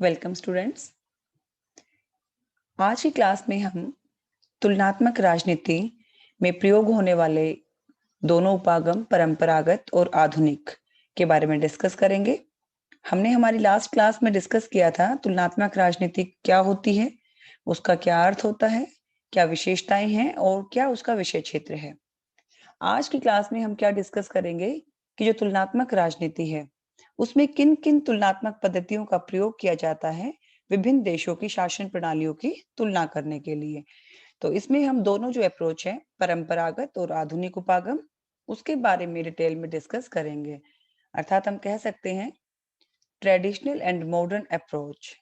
Welcome students. आज की class में हम तुलनात्मक राजनीति में प्रयोग होने वाले दोनों उपागम परंपरागत और आधुनिक के बारे में डिस्कस करेंगे। हमने हमारी लास्ट क्लास में डिस्कस किया था तुलनात्मक राजनीति क्या होती है, उसका क्या अर्थ होता है, क्या विशेषताएं हैं और क्या उसका विषय क्षेत्र है। आज की क्लास में हम क्या डिस्कस करेंगे कि जो तुलनात्मक राजनीति है उसमें किन किन तुलनात्मक पद्धतियों का प्रयोग किया जाता है विभिन्न देशों की शासन प्रणालियों की तुलना करने के लिए। तो इसमें हम दोनों जो अप्रोच है परंपरागत और आधुनिक उपागम उसके बारे में डिटेल में डिस्कस करेंगे। अर्थात हम कह सकते हैं ट्रेडिशनल एंड मॉडर्न अप्रोच।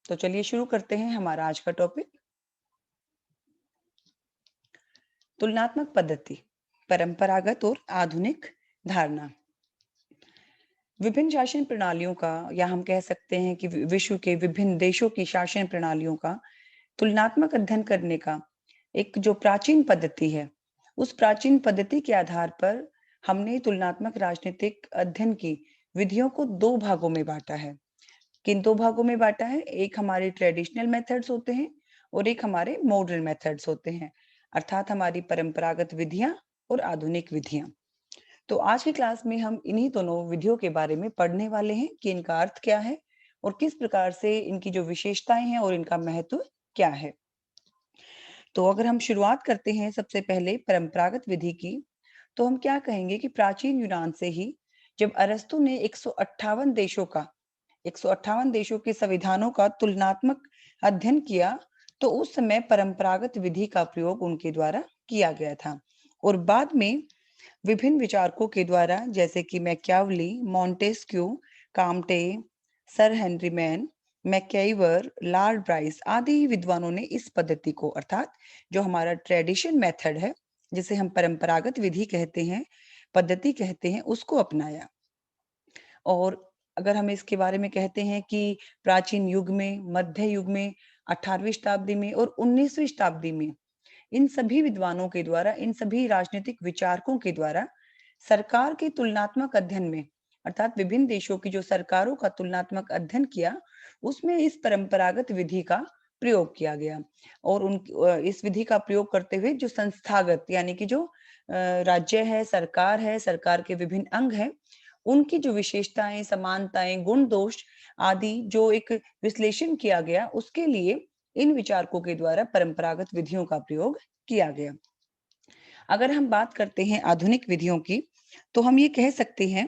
तो चलिए शुरू करते हैं हमारा आज का टॉपिक, तुलनात्मक पद्धति, परंपरागत और आधुनिक धारणा। विभिन्न शासन प्रणालियों का या हम कह सकते हैं कि विश्व के विभिन्न देशों की शासन प्रणालियों का तुलनात्मक अध्ययन करने का एक जो प्राचीन पद्धति है, उस प्राचीन पद्धति के आधार पर हमने तुलनात्मक राजनीतिक अध्ययन की विधियों को दो भागों में बांटा है। किन दो भागों में बांटा है? एक हमारे ट्रेडिशनल मेथड्स होते हैं और एक हमारे मॉडर्न मेथड्स होते हैं, अर्थात हमारी परंपरागत विधियां और आधुनिक विधियां। तो आज की क्लास में हम इन्हीं दोनों विधियों के बारे में पढ़ने वाले हैं कि इनका अर्थ क्या है और किस प्रकार से इनकी जो विशेषताएं हैं और इनका महत्व क्या है। तो अगर हम शुरुआत करते हैं सबसे पहले परंपरागत विधि की, तो हम क्या कहेंगे कि प्राचीन यूनान से ही जब अरस्तु ने 158 देशों के संविधानों का तुलनात्मक अध्ययन किया, तो उस समय परंपरागत विधि का प्रयोग उनके द्वारा किया गया था और बाद में विभिन्न विचारकों के द्वारा जैसे कि Machiavelli, Montesquieu, Comte, sir Henry Maine, MacIver, lord Bryce आदि विद्वानों ने इस पद्धति को, अर्थात जो हमारा ट्रेडिशन मेथड है, जिसे हम परंपरागत विधि कहते हैं, पद्धति कहते हैं, उसको अपनाया। और अगर हम इसके बारे में कहते हैं कि प्राचीन युग में, मध्य युग में, 18वीं शताब्दी में और 19वीं शताब्दी में इन सभी विद्वानों के द्वारा, इन सभी राजनीतिक विचारकों के द्वारा सरकार के तुलनात्मक अध्ययन में, अर्थात विभिन्न देशों की जो सरकारों का तुलनात्मक अध्ययन किया, उसमें इस परंपरागत विधि का प्रयोग किया गया। और इस विधि का प्रयोग करते हुए जो संस्थागत यानी कि जो राज्य है, सरकार के विभिन्न अंग हैं, उनकी जो विशेषताएं, समानताएं, गुण दोष आदि जो एक विश्लेषण किया गया, उसके लिए इन विचारकों के द्वारा परंपरागत विधियों का प्रयोग किया गया। अगर हम बात करते हैं आधुनिक विधियों की, तो हम ये कह सकते हैं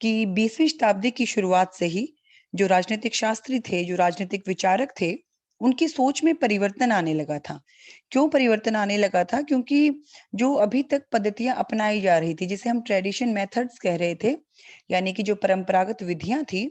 कि 20वीं शताब्दी की शुरुआत से ही जो राजनीतिक शास्त्री थे, जो राजनीतिक विचारक थे, उनकी सोच में परिवर्तन आने लगा था। क्यों परिवर्तन आने लगा था? क्योंकि जो अभी तक पद्धतियां अपनाई जा रही थी, जिसे हम ट्रेडिशन मेथड्स कह रहे थे, यानी कि जो परंपरागत विधियां थी,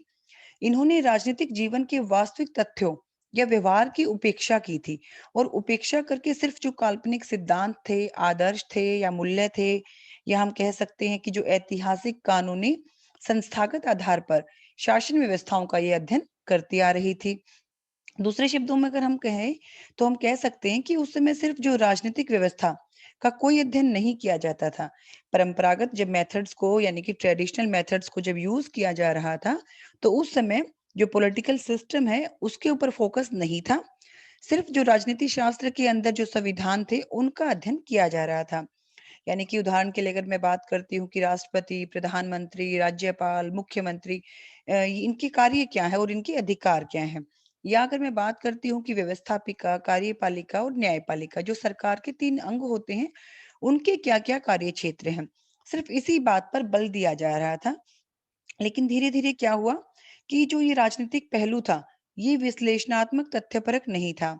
इन्होंने राजनीतिक जीवन के वास्तविक तथ्यों या व्यवहार की उपेक्षा की थी और उपेक्षा करके सिर्फ जो काल्पनिक सिद्धांत थे, आदर्श थे या मूल्य थे, या हम कह सकते हैं कि जो ऐतिहासिक, कानूनी, संस्थागत आधार पर शासन व्यवस्थाओं का ये अध्ययन करती आ रही थी। दूसरे शब्दों में अगर हम कहें, तो हम कह सकते हैं कि उस समय सिर्फ जो राजनीतिक व्यवस्था का कोई अध्ययन नहीं किया जाता था। परंपरागत जब मेथड्स को यानी कि ट्रेडिशनल मेथड्स को जब यूज किया जा रहा था, तो उस समय जो पॉलिटिकल सिस्टम है उसके ऊपर फोकस नहीं था। सिर्फ जो राजनीति शास्त्र के अंदर जो संविधान थे उनका अध्ययन किया जा रहा था। यानी कि उदाहरण के लिए अगर मैं बात करती हूँ कि राष्ट्रपति, प्रधानमंत्री, राज्यपाल, मुख्यमंत्री, इनके कार्य क्या है और इनके अधिकार क्या हैं, या अगर मैं बात करती हूँ कि व्यवस्थापिका, कार्यपालिका और न्यायपालिका, जो सरकार के 3 अंग होते हैं, उनके क्या-क्या कार्य क्षेत्र हैं, सिर्फ इसी बात पर बल दिया जा रहा था। लेकिन धीरे-धीरे क्या हुआ कि जो ये राजनीतिक पहलू था, ये विश्लेषणात्मक तथ्यपरक नहीं था।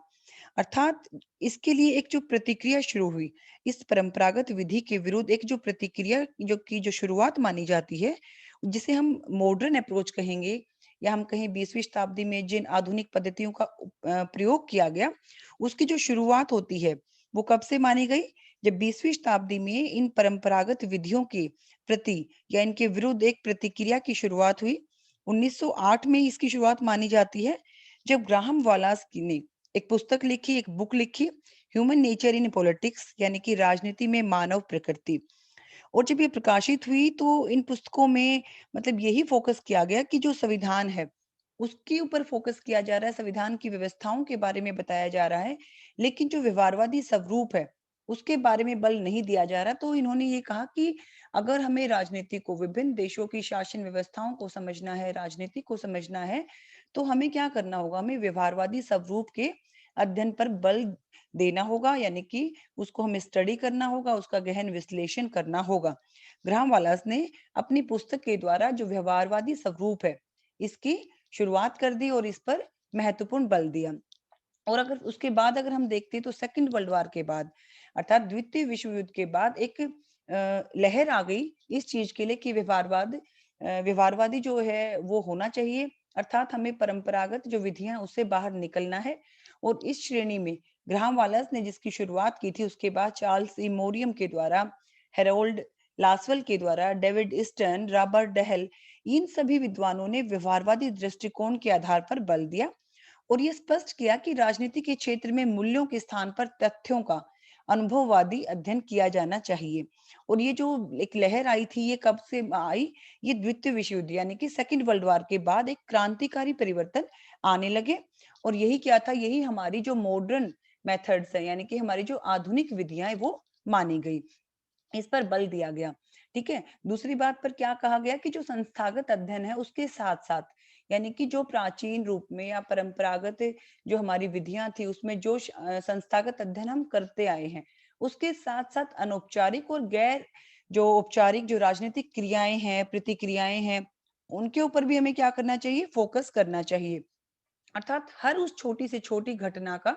अर्थात इसके लिए एक जो प्रतिक्रिया शुरू हुई, इस परंपरागत विधि के विरुद्ध एक जो प्रतिक्रिया जो शुरुआत मानी जाती है, जिसे हम मॉडर्न अप्रोच कहेंगे, या हम कहें 20वीं शताब्दी में जिन आधुनिक पद्धतियों का प्रयोग किया गया, उसकी जो शुरुआत होती है, वो कब से मानी गई? जब 20वीं शताब्दी में इन परंपरागत विधियों के प्रति या इनके विरुद्ध एक प्रतिक्रिया की शुरुआत हुई। 1908 में इसकी शुरुआत मानी जाती है, जब ग्राहम वालास ने एक पुस्तक लिखी, एक बुक लिखी, ह्यूमन नेचर इन पॉलिटिक्स, यानी कि राजनीति में मानव प्रकृति। और जब ये प्रकाशित हुई तो इन पुस्तकों में मतलब यही फोकस किया गया कि जो संविधान है उसके ऊपर फोकस किया जा रहा है, संविधान की व्यवस्थाओं के बारे में बताया जा रहा है, लेकिन जो व्यवहारवादी स्वरूप है उसके बारे में बल नहीं दिया जा रहा। तो इन्होंने ये कहा कि अगर हमें राजनीति को, विभिन्न देशों की शासन व्यवस्थाओं को समझना है, राजनीति को समझना है, तो हमें क्या करना होगा, हमें व्यवहारवादी स्वरूप के अध्ययन पर बल देना होगा, यानी कि उसको हमें स्टडी करना होगा, उसका गहन विश्लेषण करना होगा। ग्राहम वालास ने अपनी पुस्तक के द्वारा जो व्यवहारवादी स्वरूप है इसकी शुरुआत कर दी और इस पर महत्वपूर्ण बल दिया। और अगर उसके बाद अगर हम देखते हैं तो सेकंड वर्ल्ड वॉर के बाद, अर्थात द्वितीय विश्व युद्ध के बाद एक लहर आ गई इस चीज के लिए कि व्यवहारवादी जो है वो होना चाहिए, अर्थात हमें परंपरागत जो विधियां उससे बाहर निकलना है। और इस श्रेणी में ग्राहम वालस ने जिसकी शुरुआत की थी, उसके बाद चार्ल्स ई मोरियम के द्वारा, हेरोल्ड लासवेल के द्वारा, डेविड ईस्टर्न, रॉबर्ट डहल, इन सभी विद्वानों ने व्यवहारवादी दृष्टिकोण के आधार पर बल दिया और ये स्पष्ट किया कि राजनीति के क्षेत्र में मूल्यों के स्थान पर तथ्यों का अनुभववादी अध्ययन किया जाना चाहिए। और ये जो एक लहर आई थी, ये कब से आई, ये द्वितीय विश्व युद्ध यानी कि सेकंड वर्ल्ड वॉर के बाद एक क्रांतिकारी परिवर्तन आने लगे। और यही क्या था, यही हमारी जो मॉडर्न मेथड्स है, यानी कि हमारी जो आधुनिक विधियां है वो मानी गई, इस पर बल दिया गया। ठीक है। दूसरी बात पर क्या कहा गया कि जो संस्थागत अध्ययन है उसके साथ साथ, यानी कि जो प्राचीन रूप में या परंपरागत जो हमारी विधियां थी उसमें जो संस्थागत अध्ययन हम करते आए हैं, उसके साथ साथ अनौपचारिक और गैर जो औपचारिक जो राजनीतिक क्रियाएं हैं, प्रतिक्रियाएं हैं, उनके ऊपर भी हमें क्या करना चाहिए, फोकस करना चाहिए। अर्थात हर उस छोटी से छोटी घटना का,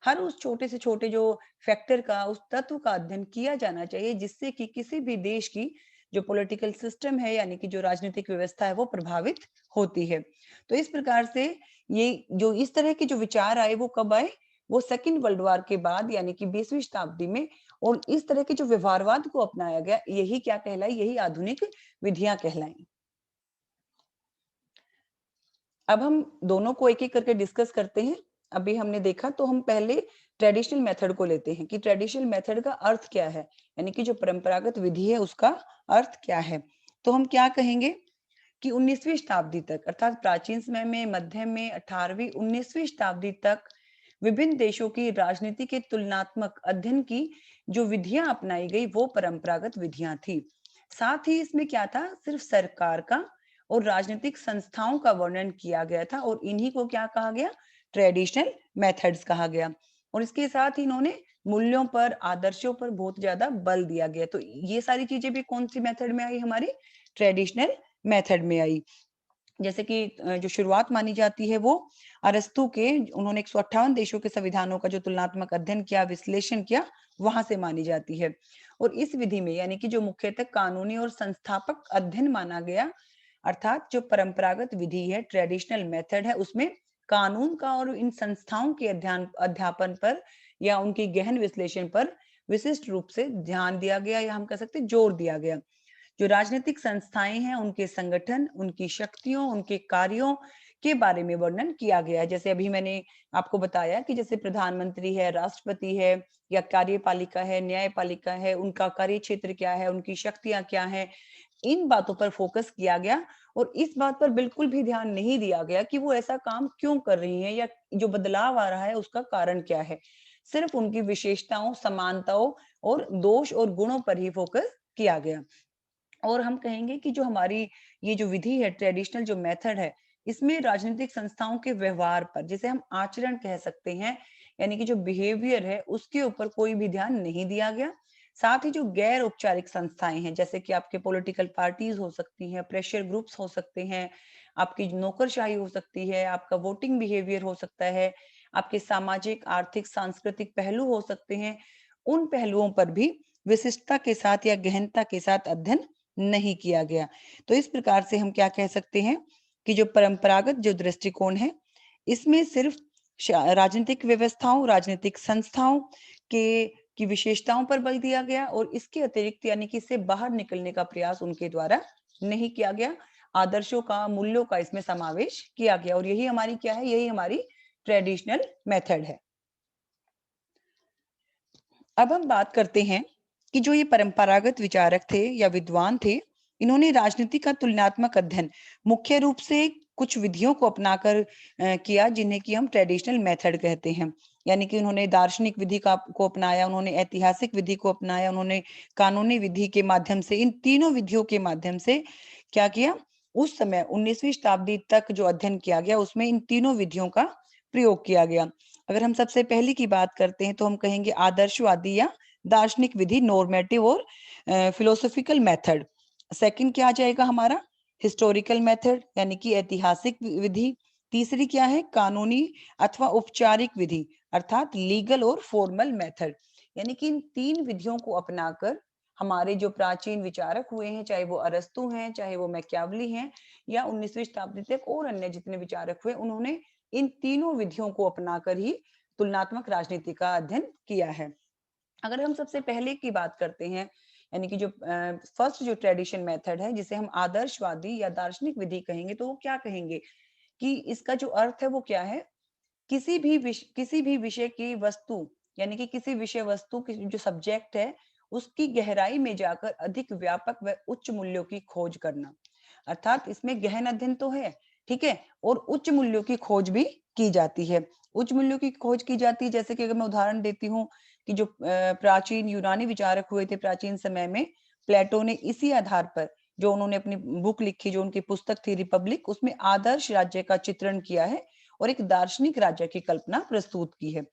हर उस छोटे से छोटे जो फैक्टर का, उस तत्व का अध्ययन किया जाना चाहिए जिससे कि किसी भी देश की जो पॉलिटिकल सिस्टम है, यानी कि जो राजनीतिक व्यवस्था है, वो प्रभावित होती है। तो इस प्रकार से ये जो इस तरह के जो विचार आए वो कब आए, वो सेकंड वर्ल्ड वॉर के बाद, यानी कि 20वीं शताब्दी में। और इस तरह के जो व्यवहारवाद को अपनाया गया, यही क्या कहलाई, यही आधुनिक विधियां कहलाई। अब हम दोनों को एक एक करके डिस्कस करते हैं। अभी हमने देखा, तो हम पहले ट्रेडिशनल मेथड को लेते हैं कि ट्रेडिशनल मेथड का अर्थ क्या है, यानी कि जो परंपरागत विधि है उसका अर्थ क्या है। तो हम क्या कहेंगे कि 19वीं शताब्दी तक, अर्थात प्राचीन समय में, मध्य में, 18वीं 19वीं शताब्दी तक विभिन्न देशों की राजनीति के तुलनात्मक अध्ययन की जो विधियां अपनाई गई वो परंपरागत विधियां थी। साथ ही इसमें क्या था, सिर्फ सरकार का और राजनीतिक संस्थाओं का वर्णन किया गया था और इन्हीं को क्या कहा गया, ट्रेडिशनल मेथड्स कहा गया। और इसके साथ ही इन्होंने मूल्यों पर, आदर्शों पर बहुत ज्यादा बल दिया गया। तो ये सारी चीजें भी कौन सी मेथड में आई, हमारी ट्रेडिशनल मेथड में आई। जैसे कि जो शुरुआत मानी जाती है वो अरस्तु के, उन्होंने 158 देशों के संविधानों का जो तुलनात्मक अध्ययन किया, विश्लेषण किया, वहां से मानी जाती है। और इस विधि में, यानी कि जो मुख्यतः कानूनी और संस्थापक अध्ययन माना गया, अर्थात जो परंपरागत विधि है, ट्रेडिशनल मेथड है, उसमें कानून का और इन संस्थाओं के अध्यापन पर या उनकी गहन विश्लेषण पर विशिष्ट रूप से ध्यान दिया गया, या हम कह सकते जोर दिया गया। जो राजनीतिक संस्थाएं हैं, उनके संगठन, उनकी शक्तियों, उनके कार्यों के बारे में वर्णन किया गया है। जैसे अभी मैंने आपको बताया कि जैसे प्रधानमंत्री है, राष्ट्रपति है, या कार्यपालिका है, न्यायपालिका है, उनका कार्य क्षेत्र क्या है, उनकी शक्तियां क्या है, इन बातों पर फोकस किया गया। और इस बात पर बिल्कुल भी ध्यान नहीं दिया गया कि वो ऐसा काम क्यों कर रही है, या जो बदलाव आ रहा है उसका कारण क्या है। सिर्फ उनकी विशेषताओं, समानताओं और दोष और गुणों पर ही फोकस किया गया। और हम कहेंगे कि जो हमारी ये जो विधि है, ट्रेडिशनल जो मेथड है, इसमें राजनीतिक संस्थाओं के व्यवहार पर, जिसे हम आचरण कह सकते हैं, यानी कि जो बिहेवियर है, उसके ऊपर कोई भी ध्यान नहीं दिया गया। साथ ही जो गैर औपचारिक संस्थाएं हैं, जैसे कि आपके पॉलिटिकल पार्टीज हो सकती हैं, प्रेशर ग्रुप्स हो सकते हैं, आपकी नौकरशाही हो सकती है, आपका वोटिंग बिहेवियर हो सकता है, आपके सामाजिक, आर्थिक, सांस्कृतिक पहलू हो सकते हैं, उन पहलुओं पर भी विशिष्टता के साथ या गहनता के साथ अध्ययन नहीं किया गया। तो इस प्रकार से हम क्या कह सकते हैं कि जो परंपरागत जो दृष्टिकोण है, इसमें सिर्फ राजनीतिक व्यवस्थाओं, राजनीतिक संस्थाओं के की विशेषताओं पर बल दिया गया और इसके अतिरिक्त, यानी कि इससे बाहर निकलने का प्रयास उनके द्वारा नहीं किया गया। आदर्शों का, मूल्यों का इसमें समावेश किया गया। और यही हमारी क्या है, यही हमारी ट्रेडिशनल मेथड है। अब हम बात करते हैं कि जो ये परंपरागत विचारक थे या विद्वान थे, इन्होंने राजनीति का तुलनात्मक अध्ययन मुख्य रूप से कुछ विधियों को अपनाकर किया, जिन्हें कि हम ट्रेडिशनल मेथड कहते हैं। यानी कि उन्होंने दार्शनिक विधि को अपनाया, उन्होंने ऐतिहासिक विधि को अपनाया, उन्होंने कानूनी विधि के माध्यम से, इन तीनों विधियों के माध्यम से क्या किया, उस समय 19वीं शताब्दी तक जो अध्ययन किया गया उसमें इन तीनों विधियों का प्रयोग किया गया। अगर हम सबसे पहले की बात करते हैं तो हम कहेंगे आदर्शवादी या दार्शनिक विधि, नॉर्मेटिव और फिलोसॉफिकल मेथड। सेकंड क्या आ जाएगा हमारा, हिस्टोरिकल मेथड यानी कि ऐतिहासिक विधि। तीसरी क्या है, कानूनी अथवा औपचारिक विधि अर्थात लीगल और फॉर्मल मेथड। यानी कि इन तीन विधियों को अपनाकर हमारे जो प्राचीन विचारक हुए हैं, चाहे वो अरस्तु हैं, चाहे वो मैकियावली हैं, या 19वीं शताब्दी तक और अन्य जितने विचारक हुए, उन्होंने इन तीनों विधियों को अपनाकर ही तुलनात्मक राजनीति का अध्ययन किया है। अगर हम सबसे पहले की बात करते हैं, यानी कि जो फर्स्ट जो ट्रेडिशन मेथड है, जिसे हम आदर्शवादी या दार्शनिक विधि कहेंगे, तो वो क्या कहेंगे कि इसका जो अर्थ है वो क्या है, किसी भी विषय की वस्तु, यानी कि किसी विषय वस्तु की जो सब्जेक्ट है, उसकी गहराई में जाकर अधिक व्यापक व उच्च मूल्यों की खोज करना। अर्थात इसमें गहन अध्ययन तो है, ठीक है, और उच्च मूल्यों की खोज भी की जाती है। उच्च मूल्यों की खोज की जाती है, जैसे कि अगर मैं उदाहरण देती हूँ कि जो प्राचीन यूनानी विचारक हुए थे प्राचीन समय में, प्लेटो ने इसी आधार पर जो उन्होंने अपनी बुक लिखी, जो उनकी पुस्तक थी रिपब्लिक, उसमें आदर्श राज्य का चित्रण किया है और एक दार्शनिक राज्य की कल्पना प्रस्तुत की है।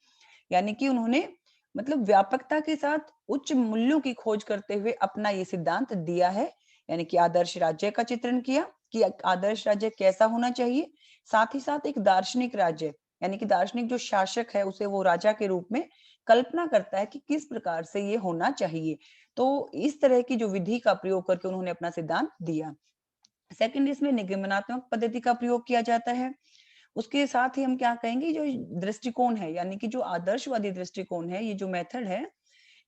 यानी कि उन्होंने मतलब व्यापकता के साथ उच्च मूल्यों की खोज करते हुए अपना ये सिद्धांत दिया है। यानी कि आदर्श राज्य का चित्रण किया कि आदर्श राज्य कैसा होना चाहिए, साथ ही साथ एक दार्शनिक राज्य, यानी कि दार्शनिक जो शासक है उसे वो राजा के रूप में कल्पना करता है कि किस प्रकार से ये होना चाहिए। तो इस तरह की जो विधि का प्रयोग करके उन्होंने अपना सिद्धांत दिया। सेकंड, इसमें निगमनात्मक पद्धति का प्रयोग किया जाता है। उसके साथ ही हम क्या कहेंगे, जो दृष्टिकोण है, यानी कि जो आदर्शवादी दृष्टिकोण है, ये जो मेथड है,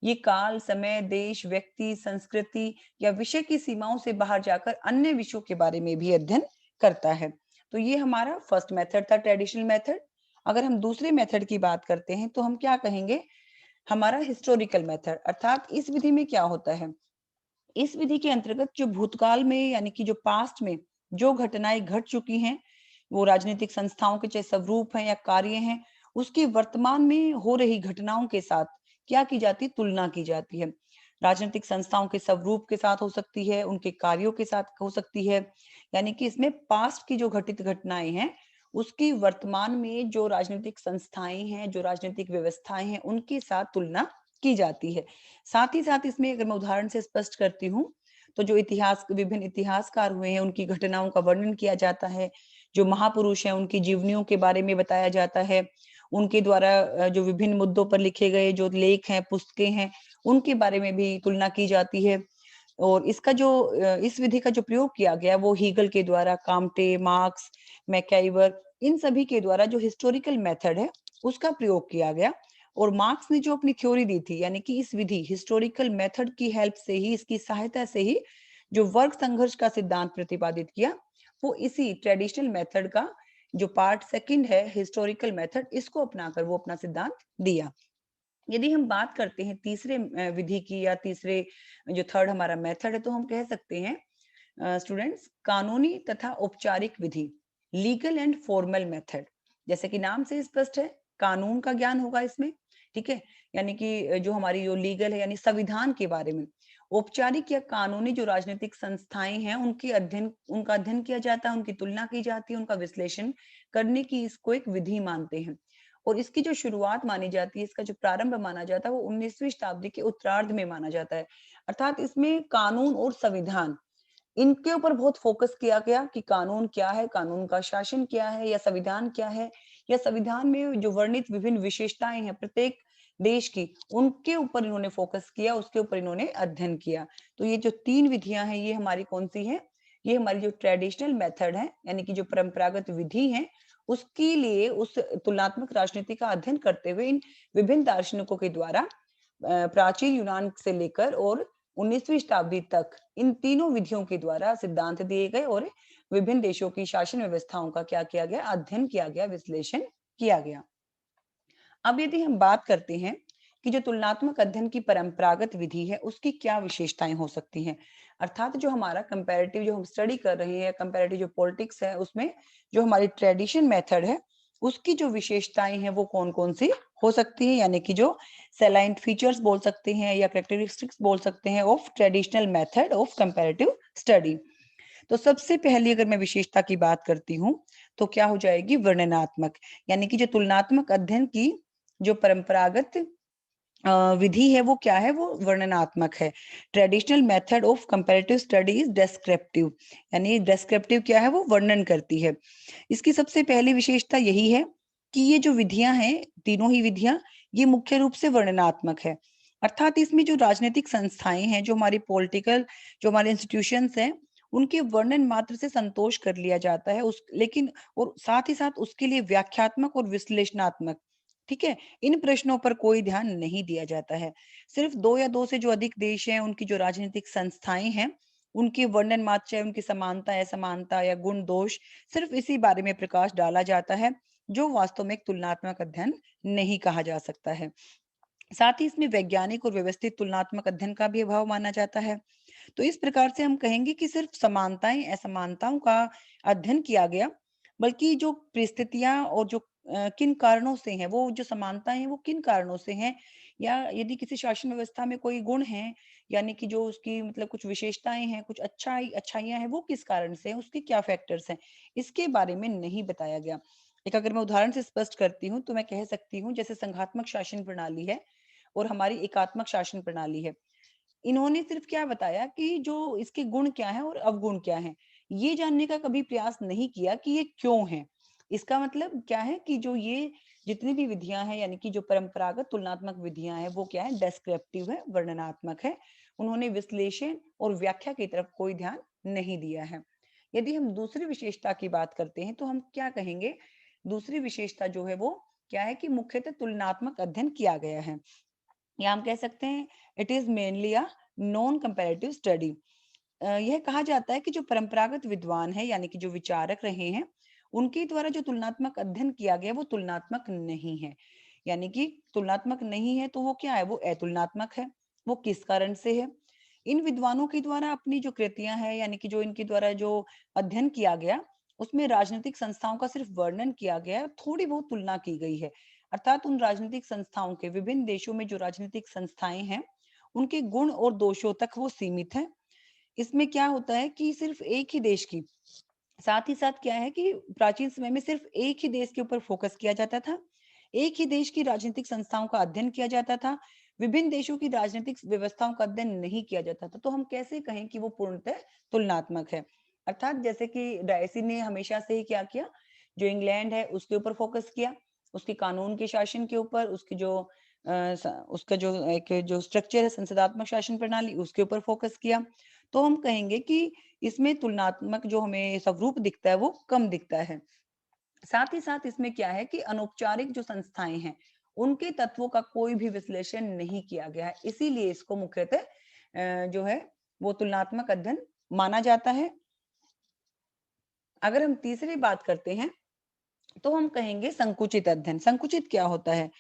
ये काल, समय, देश, व्यक्ति, संस्कृति या विषय की सीमाओं से बाहर जाकर अन्य विषयों के बारे में भी अध्ययन करता है। तो ये हमारा फर्स्ट मेथड था, ट्रेडिशनल मेथड। अगर हम दूसरे मेथड की बात करते हैं तो हम क्या कहेंगे, हमारा हिस्टोरिकल मेथड। अर्थात इस विधि में क्या होता है, इस विधि के अंतर्गत जो भूतकाल में, यानी कि जो पास्ट में जो घटनाएं घट चुकी हैं, वो राजनीतिक संस्थाओं के चाहे स्वरूप हैं या कार्य हैं, उसकी वर्तमान में हो रही घटनाओं के साथ क्या की जाती है, तुलना की जाती है। राजनीतिक संस्थाओं के स्वरूप के साथ हो सकती है, उनके कार्यों के साथ हो सकती है। यानी कि इसमें पास्ट की जो घटित घटनाएं हैं, उसकी वर्तमान में जो राजनीतिक संस्थाएं हैं, जो राजनीतिक व्यवस्थाएं हैं, उनके साथ तुलना की जाती है। साथ ही साथ इसमें अगर मैं उदाहरण से स्पष्ट करती हूँ, तो जो विभिन्न इतिहासकार हुए हैं, उनकी घटनाओं का वर्णन किया जाता है। जो महापुरुष हैं, उनकी जीवनियों के बारे में बताया जाता है। उनके द्वारा जो विभिन्न मुद्दों पर लिखे गए जो लेख हैं, पुस्तकें हैं, उनके बारे में भी तुलना की जाती है। और इसका जो इस विधि का जो प्रयोग किया गया, वो हीगल के द्वारा, काम्टे, मार्क्स, मैकआइवर, इन सभी के द्वारा जो हिस्टोरिकल मेथड है, उसका प्रयोग किया गया। और मार्क्स ने जो अपनी थ्योरी दी थी, यानी कि इस विधि हिस्टोरिकल मेथड की हेल्प से ही, इसकी सहायता से ही जो वर्ग संघर्ष का सिद्धांत प्रतिपादित किया, वो इसी ट्रेडिशनल मेथड का जो पार्ट सेकंड है, हिस्टोरिकल मेथड, इसको अपनाकर वो अपना सिद्धांत दिया। यदि हम बात करते हैं तीसरे विधि की, या तीसरे जो थर्ड हमारा मेथड है, तो हम कह सकते हैं स्टूडेंट्स, कानूनी तथा औपचारिक विधि, लीगल एंड फॉर्मल मेथड। जैसे कि नाम से स्पष्ट है, कानून का ज्ञान होगा इसमें, ठीक है, यानी कि जो हमारी जो लीगल है, यानी संविधान के बारे में। औपचारिक या कानूनी जो राजनीतिक संस्थाएं हैं, उनका अध्ययन किया जाता है, उनकी तुलना की जाती है, उनका विश्लेषण करने की इसको एक विधि मानते हैं। और इसकी जो शुरुआत मानी जाती है, इसका जो प्रारंभ माना जाता है, वो 19वीं शताब्दी के उत्तरार्ध में माना जाता है। अर्थात इसमें कानून और संविधान, इनके ऊपर बहुत फोकस किया गया कि कानून क्या है, कानून का शासन क्या है, या संविधान क्या है, या संविधान में जो वर्णित विभिन्न विशेषताएं हैं प्रत्येक देश की, उनके ऊपर इन्होंने फोकस किया, उसके ऊपर इन्होंने अध्ययन किया। तो ये जो तीन विधियां हैं, ये हमारी कौन सी हैं, ये हमारी जो ट्रेडिशनल मेथड है, यानी कि जो परंपरागत विधि है, उसके लिए उस तुलनात्मक राजनीति का अध्ययन करते हुए इन विभिन्न दार्शनिकों के द्वारा प्राचीन यूनान से लेकर और 19वीं शताब्दी तक इन तीनों विधियों के द्वारा सिद्धांत दिए गए, और विभिन्न देशों की शासन व्यवस्थाओं का क्या किया गया, अध्ययन किया गया, विश्लेषण किया गया। अब यदि हम बात करते हैं कि जो तुलनात्मक अध्ययन की परंपरागत विधि है उसकी क्या विशेषताएं हो सकती हैं। अर्थात जो हमारा कंपैरेटिव जो हम स्टडी कर रहे हैं, कंपैरेटिव जो पॉलिटिक्स है उसमें जो हमारी ट्रेडिशन मेथड है उसकी जो विशेषताएं हैं वो कौन कौन सी हो सकती है, यानी कि जो सैलाइंट फीचर्स बोल सकते हैं या कैरेक्टरिस्टिक्स बोल सकते हैं of traditional method of comparative study. तो सबसे पहली अगर मैं विशेषता की बात करती हूँ तो क्या हो जाएगी, वर्णनात्मक। यानी कि जो तुलनात्मक अध्ययन की जो परंपरागत विधि है वो क्या है, वो वर्णनात्मक है। Traditional method of comparative study is descriptive, यानी डेस्क्रिप्टिव क्या है, वो वर्णन करती है। इसकी सबसे पहली विशेषता यही है कि ये जो विधियां हैं, तीनों ही विधियां, ये मुख्य रूप से वर्णनात्मक है। अर्थात इसमें जो राजनीतिक संस्थाएं हैं, जो हमारी पॉलिटिकल जो हमारे इंस्टीट्यूशंस हैं, उनके वर्णन मात्र से संतोष कर लिया जाता है उस लेकिन और साथ ही साथ उसके लिए व्याख्यात्मक और विश्लेषणात्मक, ठीक है, इन प्रश्नों पर कोई ध्यान नहीं दिया जाता है। सिर्फ दो या दो से जो अधिक देश हैं, उनकी जो राजनीतिक संस्थाएं हैं, उनके वर्णन मात्र, चाहे उनकी समानता असमानता या गुण दोष, सिर्फ इसी बारे में प्रकाश डाला जाता है, जो वास्तव में एक तुलनात्मक अध्ययन नहीं कहा जा सकता है। साथ ही इसमें वैज्ञानिक और व्यवस्थित तुलनात्मक अध्ययन का भी अभाव माना जाता है। तो इस प्रकार से हम कहेंगे कि सिर्फ समानताएं असमानताओं का अध्ययन किया गया, बल्कि जो परिस्थितियां और जो किन कारणों से हैं, वो जो समानताएं हैं वो किन कारणों से हैं, या यदि किसी शासन व्यवस्था में कोई गुण है, यानी कि जो उसकी मतलब कुछ विशेषताएं हैं, कुछ अच्छाइयां हैं, वो किस कारण से हैं, उसके क्या फैक्टर्स हैं, इसके बारे में नहीं बताया गया। एक अगर मैं उदाहरण से स्पष्ट करती हूँ तो मैं कह सकती हूँ, जैसे संघात्मक शासन प्रणाली है और हमारी एकात्मक शासन प्रणाली है। इन्होंने सिर्फ क्या बताया कि जो इसके गुण क्या हैं और अवगुण क्या हैं, ये जानने का कभी प्रयास नहीं किया कि ये क्यों है। इसका मतलब क्या है कि जो ये जितनी भी विधियां हैं, यानी कि जो परंपरागत तुलनात्मक विधियां हैं, वो क्या है, डेस्क्रिप्टिव है, वर्णनात्मक है। उन्होंने विश्लेषण और व्याख्या की तरफ कोई ध्यान नहीं दिया है। यदि हम दूसरी विशेषता की बात करते हैं तो हम क्या कहेंगे, दूसरी विशेषता जो है वो क्या है कि मुख्यतः तुलनात्मक अध्ययन किया गया है, या हम कह सकते हैं it is mainly a non comparative study. यह कहा जाता है कि जो परंपरागत विद्वान है, यानी कि जो विचारक रहे हैं, उनके द्वारा जो तुलनात्मक अध्ययन किया गया वो तुलनात्मक नहीं है। यानी कि तुलनात्मक नहीं है तो वो क्या है, वो अतुलनात्मक है। वो किस कारण से है, इन विद्वानों के द्वारा अपनी जो कृतियां हैं, यानी कि जो इनके द्वारा जो अध्ययन किया गया, उसमें राजनीतिक संस्थाओं का सिर्फ वर्णन किया गया है, थोड़ी बहुत तुलना की गई है। अर्थात उन राजनीतिक संस्थाओं के, विभिन्न देशों में जो राजनीतिक संस्थाएं हैं, उनके गुण और दोषों तक वो सीमित है। इसमें क्या होता है कि सिर्फ एक ही देश की, साथ ही साथ क्या है कि प्राचीन समय में सिर्फ एक ही देश के ऊपर फोकस किया जाता था, एक ही देश की राजनीतिक संस्थाओं का अध्ययन किया जाता था, विभिन्न देशों की राजनीतिक व्यवस्थाओं का अध्ययन नहीं किया जाता था। तो हम कैसे कहें कि वो पूर्णतः तुलनात्मक है। अर्थात जैसे कि डायसी ने हमेशा से ही क्या किया, जो इंग्लैंड है उसके ऊपर फोकस किया, उसके कानून के शासन के ऊपर, उसकी जो उसका जो एक जो स्ट्रक्चर है, संसदात्मक शासन प्रणाली, उसके ऊपर फोकस किया। तो हम कहेंगे कि इसमें तुलनात्मक जो हमें स्वरूप दिखता है वो कम दिखता है। साथ ही साथ इसमें क्या है कि अनौपचारिक जो संस्थाएं हैं, उनके तत्वों का कोई भी विश्लेषण नहीं किया गया है, इसीलिए इसको मुख्यतः जो है वो तुलनात्मक अध्ययन माना जाता है। अगर हम तीसरी बात करते हैं तो हम कहेंगे संकुचित अध्ययन। संकुचित क्या होता है,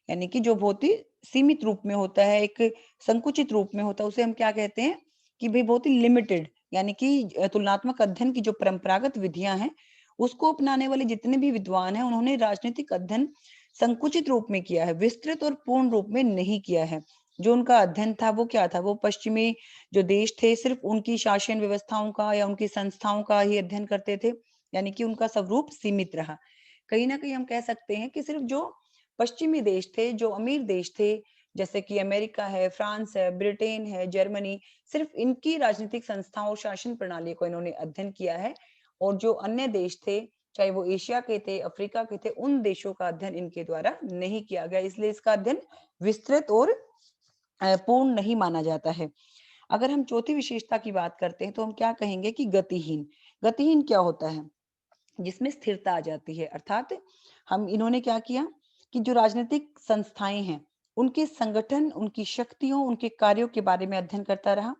यानी कि जो बहुत ही सीमित रूप में होता है, एक संकुचित रूप में होता है, उसे हम क्या कहते हैं कि भाई बहुत ही लिमिटेड, यानी कि तुलनात्मक अध्ययन की जो परंपरागत विधियां हैं, उसको अपनाने वाले जितने भी विद्वान हैं, उन्होंने राजनीतिक अध्ययन संकुचित रूप में किया है, विस्तृत और पूर्ण रूप में नहीं किया है। जो उनका अध्ययन था वो क्या था, वो पश्चिमी जो देश थे, सिर्फ उनकी शासन व्यवस्थाओं का या उनकी संस्थाओं का ही अध्ययन करते थे, यानी कि उनका स्वरूप सीमित रहा। कहीं ना कहीं हम कह सकते हैं कि सिर्फ जो पश्चिमी देश थे, जो अमीर देश थे, जैसे कि अमेरिका है, फ्रांस है, ब्रिटेन है, जर्मनी, सिर्फ इनकी राजनीतिक संस्थाओं और शासन प्रणाली को इन्होंने अध्ययन किया है। और जो अन्य देश थे, चाहे वो एशिया के थे, अफ्रीका के थे, उन देशों का अध्ययन इनके द्वारा नहीं किया गया, इसलिए इसका अध्ययन विस्तृत और पूर्ण नहीं माना जाता है। अगर हम चौथी विशेषता की बात करते हैं तो हम क्या कहेंगे कि गतिहीन। गतिहीन क्या होता है, जिसमें स्थिरता आ जाती है। अर्थात हम इन्होंने क्या किया कि जो राजनीतिक संस्थाएं हैं, उनके संगठन, उनकी शक्तियों, उनके कार्यों के बारे में अध्ययन करता रहा।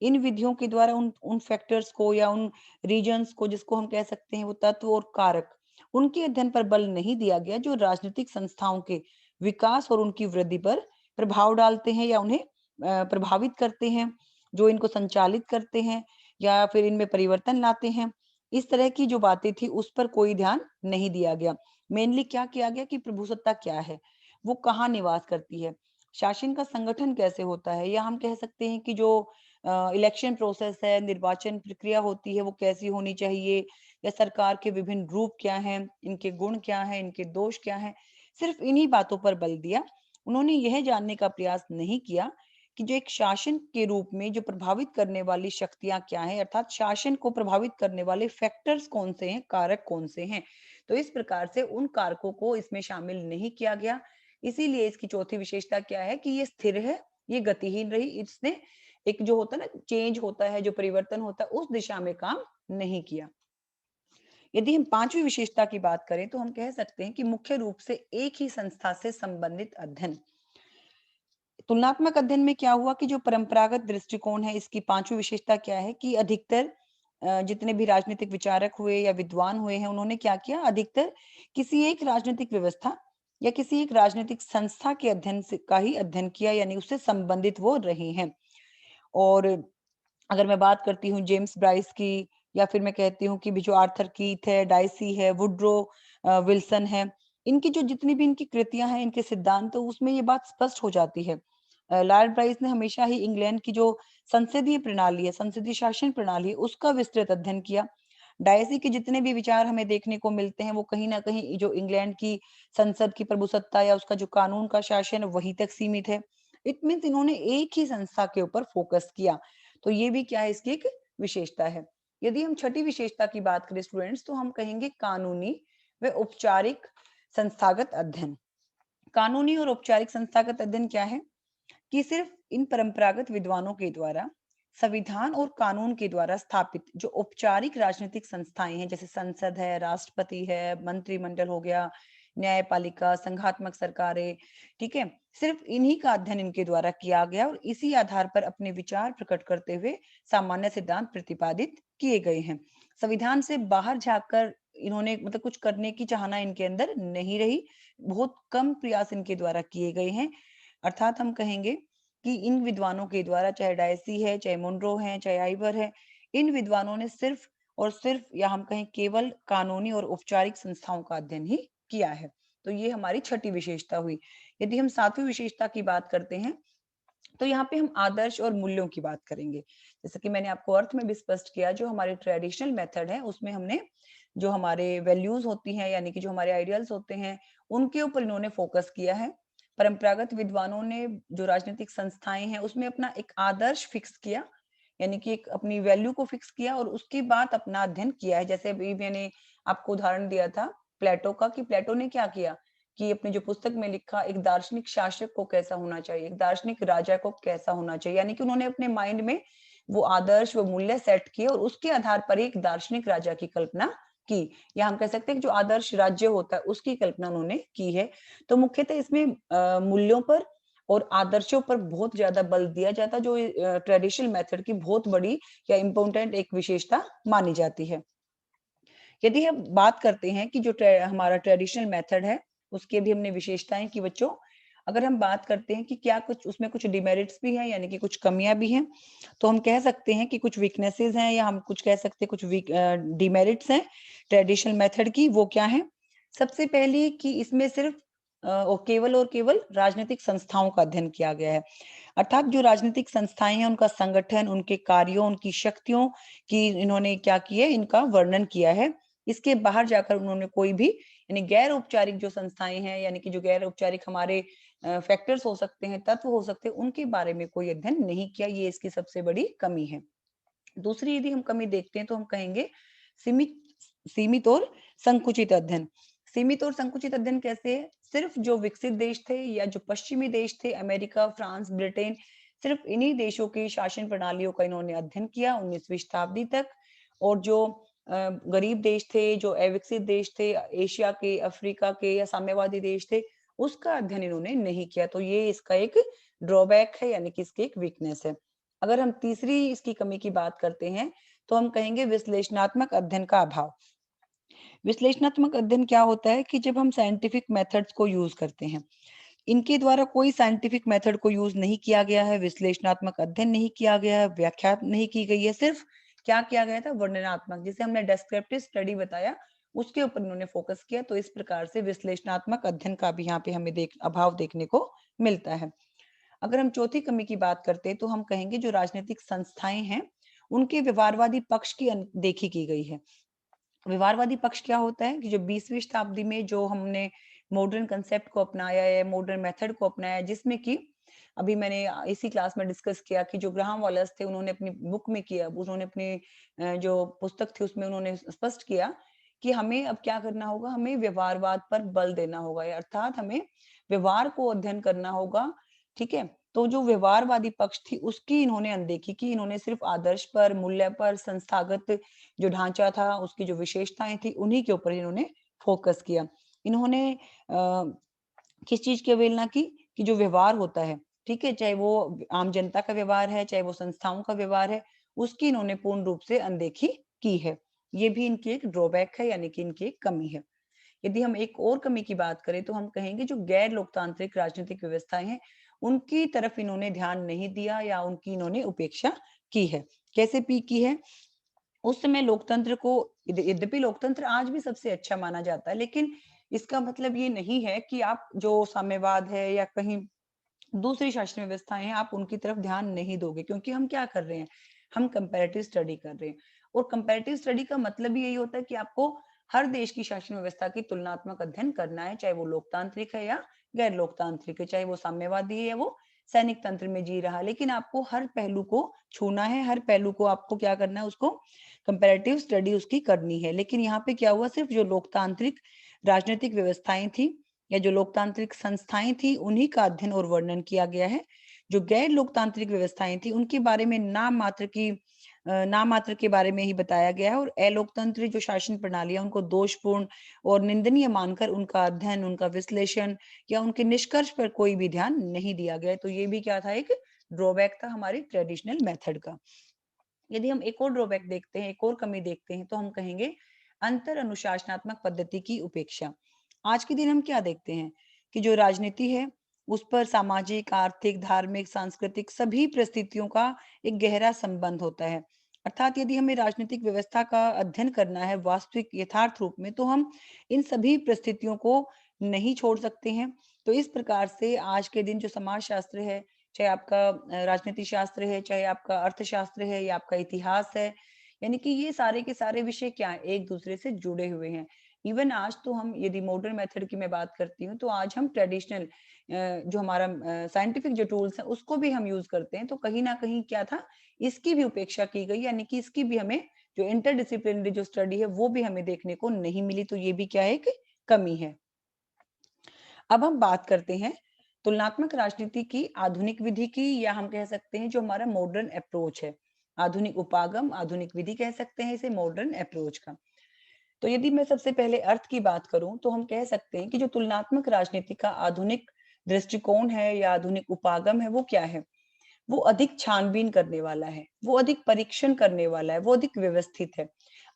इन विधियों के द्वारा उन उन फैक्टर्स को या उन रीजन्स को, जिसको हम कह सकते हैं वो तत्व और कारक, उनके अध्ययन पर बल नहीं दिया गया जो राजनीतिक संस्थाओं के विकास और उनकी वृद्धि पर प्रभाव डालते हैं या उन्हें प्रभावित करते हैं, जो इनको संचालित करते हैं या फिर इनमें परिवर्तन लाते हैं। इस तरह की जो बातें थी उस पर कोई ध्यान नहीं दिया गया। मेनली क्या किया गया कि प्रभुसत्ता क्या है, वो कहाँ निवास करती है, शासन का संगठन कैसे होता है, या हम कह सकते हैं कि जो इलेक्शन प्रोसेस है, निर्वाचन प्रक्रिया होती है, वो कैसी होनी चाहिए, या सरकार के विभिन्न रूप क्या हैं, इनके गुण क्या हैं, इनके दोष क्या हैं। सिर्फ इन्हीं बातों पर बल दिया। उन्होंने यह जानने का प्रयास नहीं किया कि जो एक शासन के रूप में जो प्रभावित करने वाली शक्तियां क्या हैं, अर्थात शासन को प्रभावित करने वाले फैक्टर्स कौन से हैं, कारक कौन से हैं। तो इस प्रकार से उन कारकों को इसमें शामिल नहीं किया गया। इसीलिए इसकी चौथी विशेषता क्या है कि ये स्थिर है, ये गतिहीन रही। इसने एक जो होता है ना चेंज होता है, जो परिवर्तन होता है, उस दिशा में काम नहीं किया। यदि हम पांचवी विशेषता की बात करें तो हम कह सकते हैं कि मुख्य रूप से एक ही संस्था से संबंधित अध्ययन। तुलनात्मक अध्ययन में क्या हुआ कि जो परंपरागत दृष्टिकोण है, इसकी पांचवी विशेषता क्या है कि अधिकतर जितने भी राजनीतिक विचारक हुए या विद्वान हुए हैं, उन्होंने क्या किया, अधिकतर किसी एक राजनीतिक व्यवस्था या किसी एक राजनीतिक संस्था के अध्ययन से का ही अध्ययन किया, यानी उससे संबंधित वो रहे हैं। और अगर मैं बात करती हूँ जेम्स ब्राइस की, या फिर मैं कहती हूँ कि भी जो आर्थर कीथ है, डाइसी है, वुड्रो विल्सन है, इनकी जो जितनी भी इनकी कृतियां हैं, इनके सिद्धांत, तो उसमें ये बात स्पष्ट हो जाती है। लॉर्ड ब्राइस ने हमेशा ही इंग्लैंड की जो संसदीय प्रणाली है, संसदीय शासन प्रणाली है, उसका विस्तृत अध्ययन किया। डायसी के जितने भी विचार हमें देखने को मिलते हैं, वो कहीं ना कहीं जो इंग्लैंड की संसद की प्रभुसत्ता या उसका जो कानून का शासन वहीं तक सीमित है। इट मीन्स इन्होंने एक ही संस्था के ऊपर फोकस किया। तो ये भी क्या है, इसकी एक विशेषता है। यदि हम छठी विशेषता की बात करें स्टूडेंट्स, तो हम कहेंगे कानूनी व औपचारिक संस्थागत अध्ययन। कानूनी और औपचारिक संस्थागत अध्ययन क्या है कि सिर्फ इन परंपरागत विद्वानों के द्वारा संविधान और कानून के द्वारा स्थापित जो औपचारिक राजनीतिक संस्थाएं हैं, जैसे संसद है, राष्ट्रपति है, मंत्रिमंडल हो गया, न्यायपालिका, संघात्मक सरकारें, ठीक है, सिर्फ इन्हीं का अध्ययन इनके द्वारा किया गया और इसी आधार पर अपने विचार प्रकट करते हुए सामान्य सिद्धांत प्रतिपादित किए गए हैं। संविधान से बाहर झांककर इन्होंने मतलब कुछ करने की चाहना इनके अंदर नहीं रही। बहुत कम प्रयास इनके द्वारा किए गए हैं। अर्थात हम कहेंगे कि इन विद्वानों के द्वारा, चाहे डायसी है, चाहे मुनरो है, चाहे आइवर है, इन विद्वानों ने सिर्फ और सिर्फ, या हम कहें केवल, कानूनी और औपचारिक संस्थाओं का अध्ययन ही किया है। तो ये हमारी छठी विशेषता हुई। यदि हम सातवीं विशेषता की बात करते हैं, तो यहाँ पे हम आदर्श और मूल्यों की बात करेंगे। जैसे कि मैंने आपको अर्थ में भी स्पष्ट किया, जो हमारे ट्रेडिशनल मेथड है उसमें हमने जो हमारे वैल्यूज होती हैं, यानी कि जो हमारे आइडियल्स होते हैं, उनके ऊपर इन्होंने फोकस किया है। परंपरागत विद्वानों ने जो राजनीतिक संस्थाएं हैं उसमें अपना एक आदर्श फिक्स किया, यानी कि एक अपनी वैल्यू को फिक्स किया और उसके बाद अपना अध्ययन किया है। जैसे अभी मैंने आपको उदाहरण दिया था प्लेटो का, कि प्लेटो ने क्या किया कि अपनी जो पुस्तक में लिखा एक दार्शनिक शासक को कैसा होना चाहिए, एक दार्शनिक राजा को कैसा होना चाहिए, यानी कि उन्होंने अपने माइंड में वो आदर्श, वो मूल्य सेट किए और उसके आधार पर एक दार्शनिक राजा की कल्पना की, या हम कह सकते हैं कि जो आदर्श राज्य होता है उसकी कल्पना उन्होंने की है। तो मुख्यतः इसमें मूल्यों पर और आदर्शों पर बहुत ज्यादा बल दिया जाता, जो ट्रेडिशनल मेथड की बहुत बड़ी या इम्पोर्टेंट एक विशेषता मानी जाती है। यदि हम बात करते हैं कि जो हमारा ट्रेडिशनल मेथड है, उसके भी हमने विशेषताएं की बच्चों, अगर हम बात करते हैं कि क्या कुछ उसमें कुछ डिमेरिट्स भी हैं, यानी कि कुछ कमियां भी हैं, तो हम कह सकते हैं कि कुछ वीकनेसेस हैं, या हम कुछ कह सकते हैं कुछ डिमेरिट्स हैं ट्रेडिशनल मेथड की। वो क्या है? सबसे पहले कि इसमें सिर्फ और केवल राजनीतिक संस्थाओं का अध्ययन किया गया है। अर्थात जो राजनीतिक संस्थाएं हैं, उनका संगठन, उनके कार्यों, उनकी शक्तियों की इन्होंने क्या किया, इनका वर्णन किया है। इसके बाहर जाकर उन्होंने कोई भी, यानी गैर औपचारिक जो संस्थाएं हैं, यानी कि जो गैर औपचारिक हमारे फैक्टर्स हो सकते हैं, तत्व हो सकते हैं, उनके बारे में कोई अध्ययन नहीं किया। ये इसकी सबसे बड़ी कमी है। दूसरी यदि हम कमी देखते हैं तो हम कहेंगे सीमित सीमित और संकुचित अध्ययन। सीमित और संकुचित अध्ययन कैसे है? सिर्फ जो विकसित देश थे या जो पश्चिमी देश थे, अमेरिका, फ्रांस, ब्रिटेन, सिर्फ इन्हीं देशों की शासन प्रणालियों का इन्होंने अध्ययन किया 19वीं शताब्दी तक। और जो गरीब देश थे, जो अविकसित देश थे, एशिया के, अफ्रीका के या साम्यवादी देश थे, उसका अध्ययन इन्होंने नहीं किया। तो ये इसका एक ड्रॉबैक है, यानी कि इसकी एक वीकनेस है। अगर हम तीसरी इसकी कमी की बात करते हैं तो हम कहेंगे विश्लेषणात्मक अध्ययन का अभाव। विश्लेषणात्मक अध्ययन क्या होता है कि जब हम साइंटिफिक मेथड्स को यूज करते हैं, इनके द्वारा कोई साइंटिफिक मेथड को यूज नहीं किया गया है, विश्लेषणात्मक अध्ययन नहीं किया गया है, व्याख्या नहीं की गई है, सिर्फ क्या किया गया था, वर्णनात्मक, जिसे हमने डेस्क्रिप्टिव स्टडी बताया उसके ऊपर इन्होंने फोकस किया। तो इस प्रकार से विश्लेषणात्मक अध्ययन का भी यहाँ पे हमें अभाव देखने को मिलता है। अगर हम चौथी कमी की बात करते हैं तो हम कहेंगे जो राजनीतिक संस्थाएं हैं उनके व्यवहारवादी पक्ष की अनदेखी की गई है। व्यवहारवादी पक्ष क्या होता है कि जो 20वीं शताब्दी में जो हमने मॉडर्न कंसेप्ट को अपनाया है, मॉडर्न मेथड को अपनाया है, जिसमें कि अभी मैंने इसी क्लास में डिस्कस किया कि जो ग्राहम वॉलेस थे उन्होंने अपनी बुक में किया, उन्होंने अपनी जो पुस्तक थी उसमें उन्होंने स्पष्ट किया कि हमें अब क्या करना होगा, हमें व्यवहारवाद पर बल देना होगा, अर्थात हमें व्यवहार को अध्ययन करना होगा। ठीक है, तो जो व्यवहारवादी पक्ष थी उसकी इन्होंने अनदेखी की, इन्होंने सिर्फ आदर्श पर, मूल्य पर, संस्थागत जो ढांचा था, उसकी जो विशेषताएं थी, उन्हीं के ऊपर इन्होंने फोकस किया। इन्होंने किस चीज की अवहेलना की कि जो व्यवहार होता है, ठीक है, चाहे वो आम जनता का व्यवहार है, चाहे वो संस्थाओं का व्यवहार है, उसकी इन्होंने पूर्ण रूप से अनदेखी की है। ये भी इनकी एक ड्रॉबैक है, यानी कि इनकी एक कमी है। यदि हम एक और कमी की बात करें तो हम कहेंगे जो गैर लोकतांत्रिक राजनीतिक व्यवस्थाएं हैं उनकी तरफ इन्होंने ध्यान नहीं दिया या उनकी इन्होंने उपेक्षा की है। कैसे पी की है? उस समय लोकतंत्र को, यद्यपि लोकतंत्र आज भी सबसे अच्छा माना जाता है, लेकिन इसका मतलब ये नहीं है कि आप जो साम्यवाद है या कहीं दूसरी शासन व्यवस्थाएं हैं आप उनकी तरफ ध्यान नहीं दोगे, क्योंकि हम क्या कर रहे हैं, हम कंपैरेटिव स्टडी कर रहे हैं। और कंपैरेटिव स्टडी का मतलब ही यही होता है कि आपको हर देश की शासन व्यवस्था की तुलनात्मक अध्ययन करना है, चाहे वो लोकतांत्रिक है या गैर लोकतांत्रिक है, चाहे वो साम्यवादी है या वो सैनिक तंत्र में जी रहा है, लेकिन आपको हर पहलू को छूना है, हर पहलू को आपको क्या करना है, उसको कंपैरेटिव स्टडी उसकी करनी है। लेकिन यहाँ पे क्या हुआ, सिर्फ जो लोकतांत्रिक राजनीतिक व्यवस्थाएं थी या जो लोकतांत्रिक संस्थाएं थी उन्हीं का अध्ययन और वर्णन किया गया है। जो गैर लोकतांत्रिक व्यवस्थाएं थी उनके बारे में नाम मात्र के बारे में ही बताया गया है, और अलोकतंत्र जो शासन प्रणाली है उनको दोषपूर्ण और निंदनीय मानकर उनका अध्ययन, उनका विश्लेषण या उनके निष्कर्ष पर कोई भी ध्यान नहीं दिया गया। तो ये भी क्या था, एक ड्रॉबैक था हमारी ट्रेडिशनल मेथड का। यदि हम एक और ड्रॉबैक देखते हैं, एक और कमी देखते हैं, तो हम कहेंगे अंतर अनुशासनात्मक पद्धति की उपेक्षा। आज के दिन हम क्या देखते हैं कि जो राजनीति है उस पर सामाजिक, आर्थिक, धार्मिक, सांस्कृतिक सभी परिस्थितियों का एक गहरा संबंध होता है। अर्थात यदि हमें राजनीतिक व्यवस्था का अध्ययन करना है वास्तविक यथार्थ रूप में, तो हम इन सभी परिस्थितियों को नहीं छोड़ सकते हैं। तो इस प्रकार से आज के दिन जो समाज शास्त्र है, चाहे आपका राजनीति शास्त्र है, चाहे आपका अर्थशास्त्र है या आपका इतिहास है, यानी कि ये सारे के सारे विषय क्या है, एक दूसरे से जुड़े हुए हैं। इवन आज तो हम, यदि मॉडर्न मेथड की मैं बात करती हूँ, तो आज हम ट्रेडिशनल जो हमारा साइंटिफिक जो टूल्स है उसको भी हम यूज करते हैं। तो कहीं ना कहीं क्या था, इसकी भी उपेक्षा की गई, यानी कि इसकी भी हमें जो इंटरडिसिप्लिनरी जो स्टडी है वो भी हमें देखने को नहीं मिली। तो ये भी क्या है, एक कमी है। अब हम बात करते हैं तुलनात्मक राजनीति की आधुनिक विधि की, या हम कह सकते हैं जो हमारा मॉडर्न अप्रोच है, आधुनिक उपागम, आधुनिक विधि कह सकते हैं इसे, मॉडर्न अप्रोच का। तो यदि मैं सबसे पहले अर्थ की बात करूं तो हम कह सकते हैं कि जो तुलनात्मक राजनीति का आधुनिक दृष्टिकोण है या आधुनिक उपागम है वो क्या है, वो अधिक छानबीन करने वाला है, वो अधिक परीक्षण करने वाला है, वो अधिक व्यवस्थित है।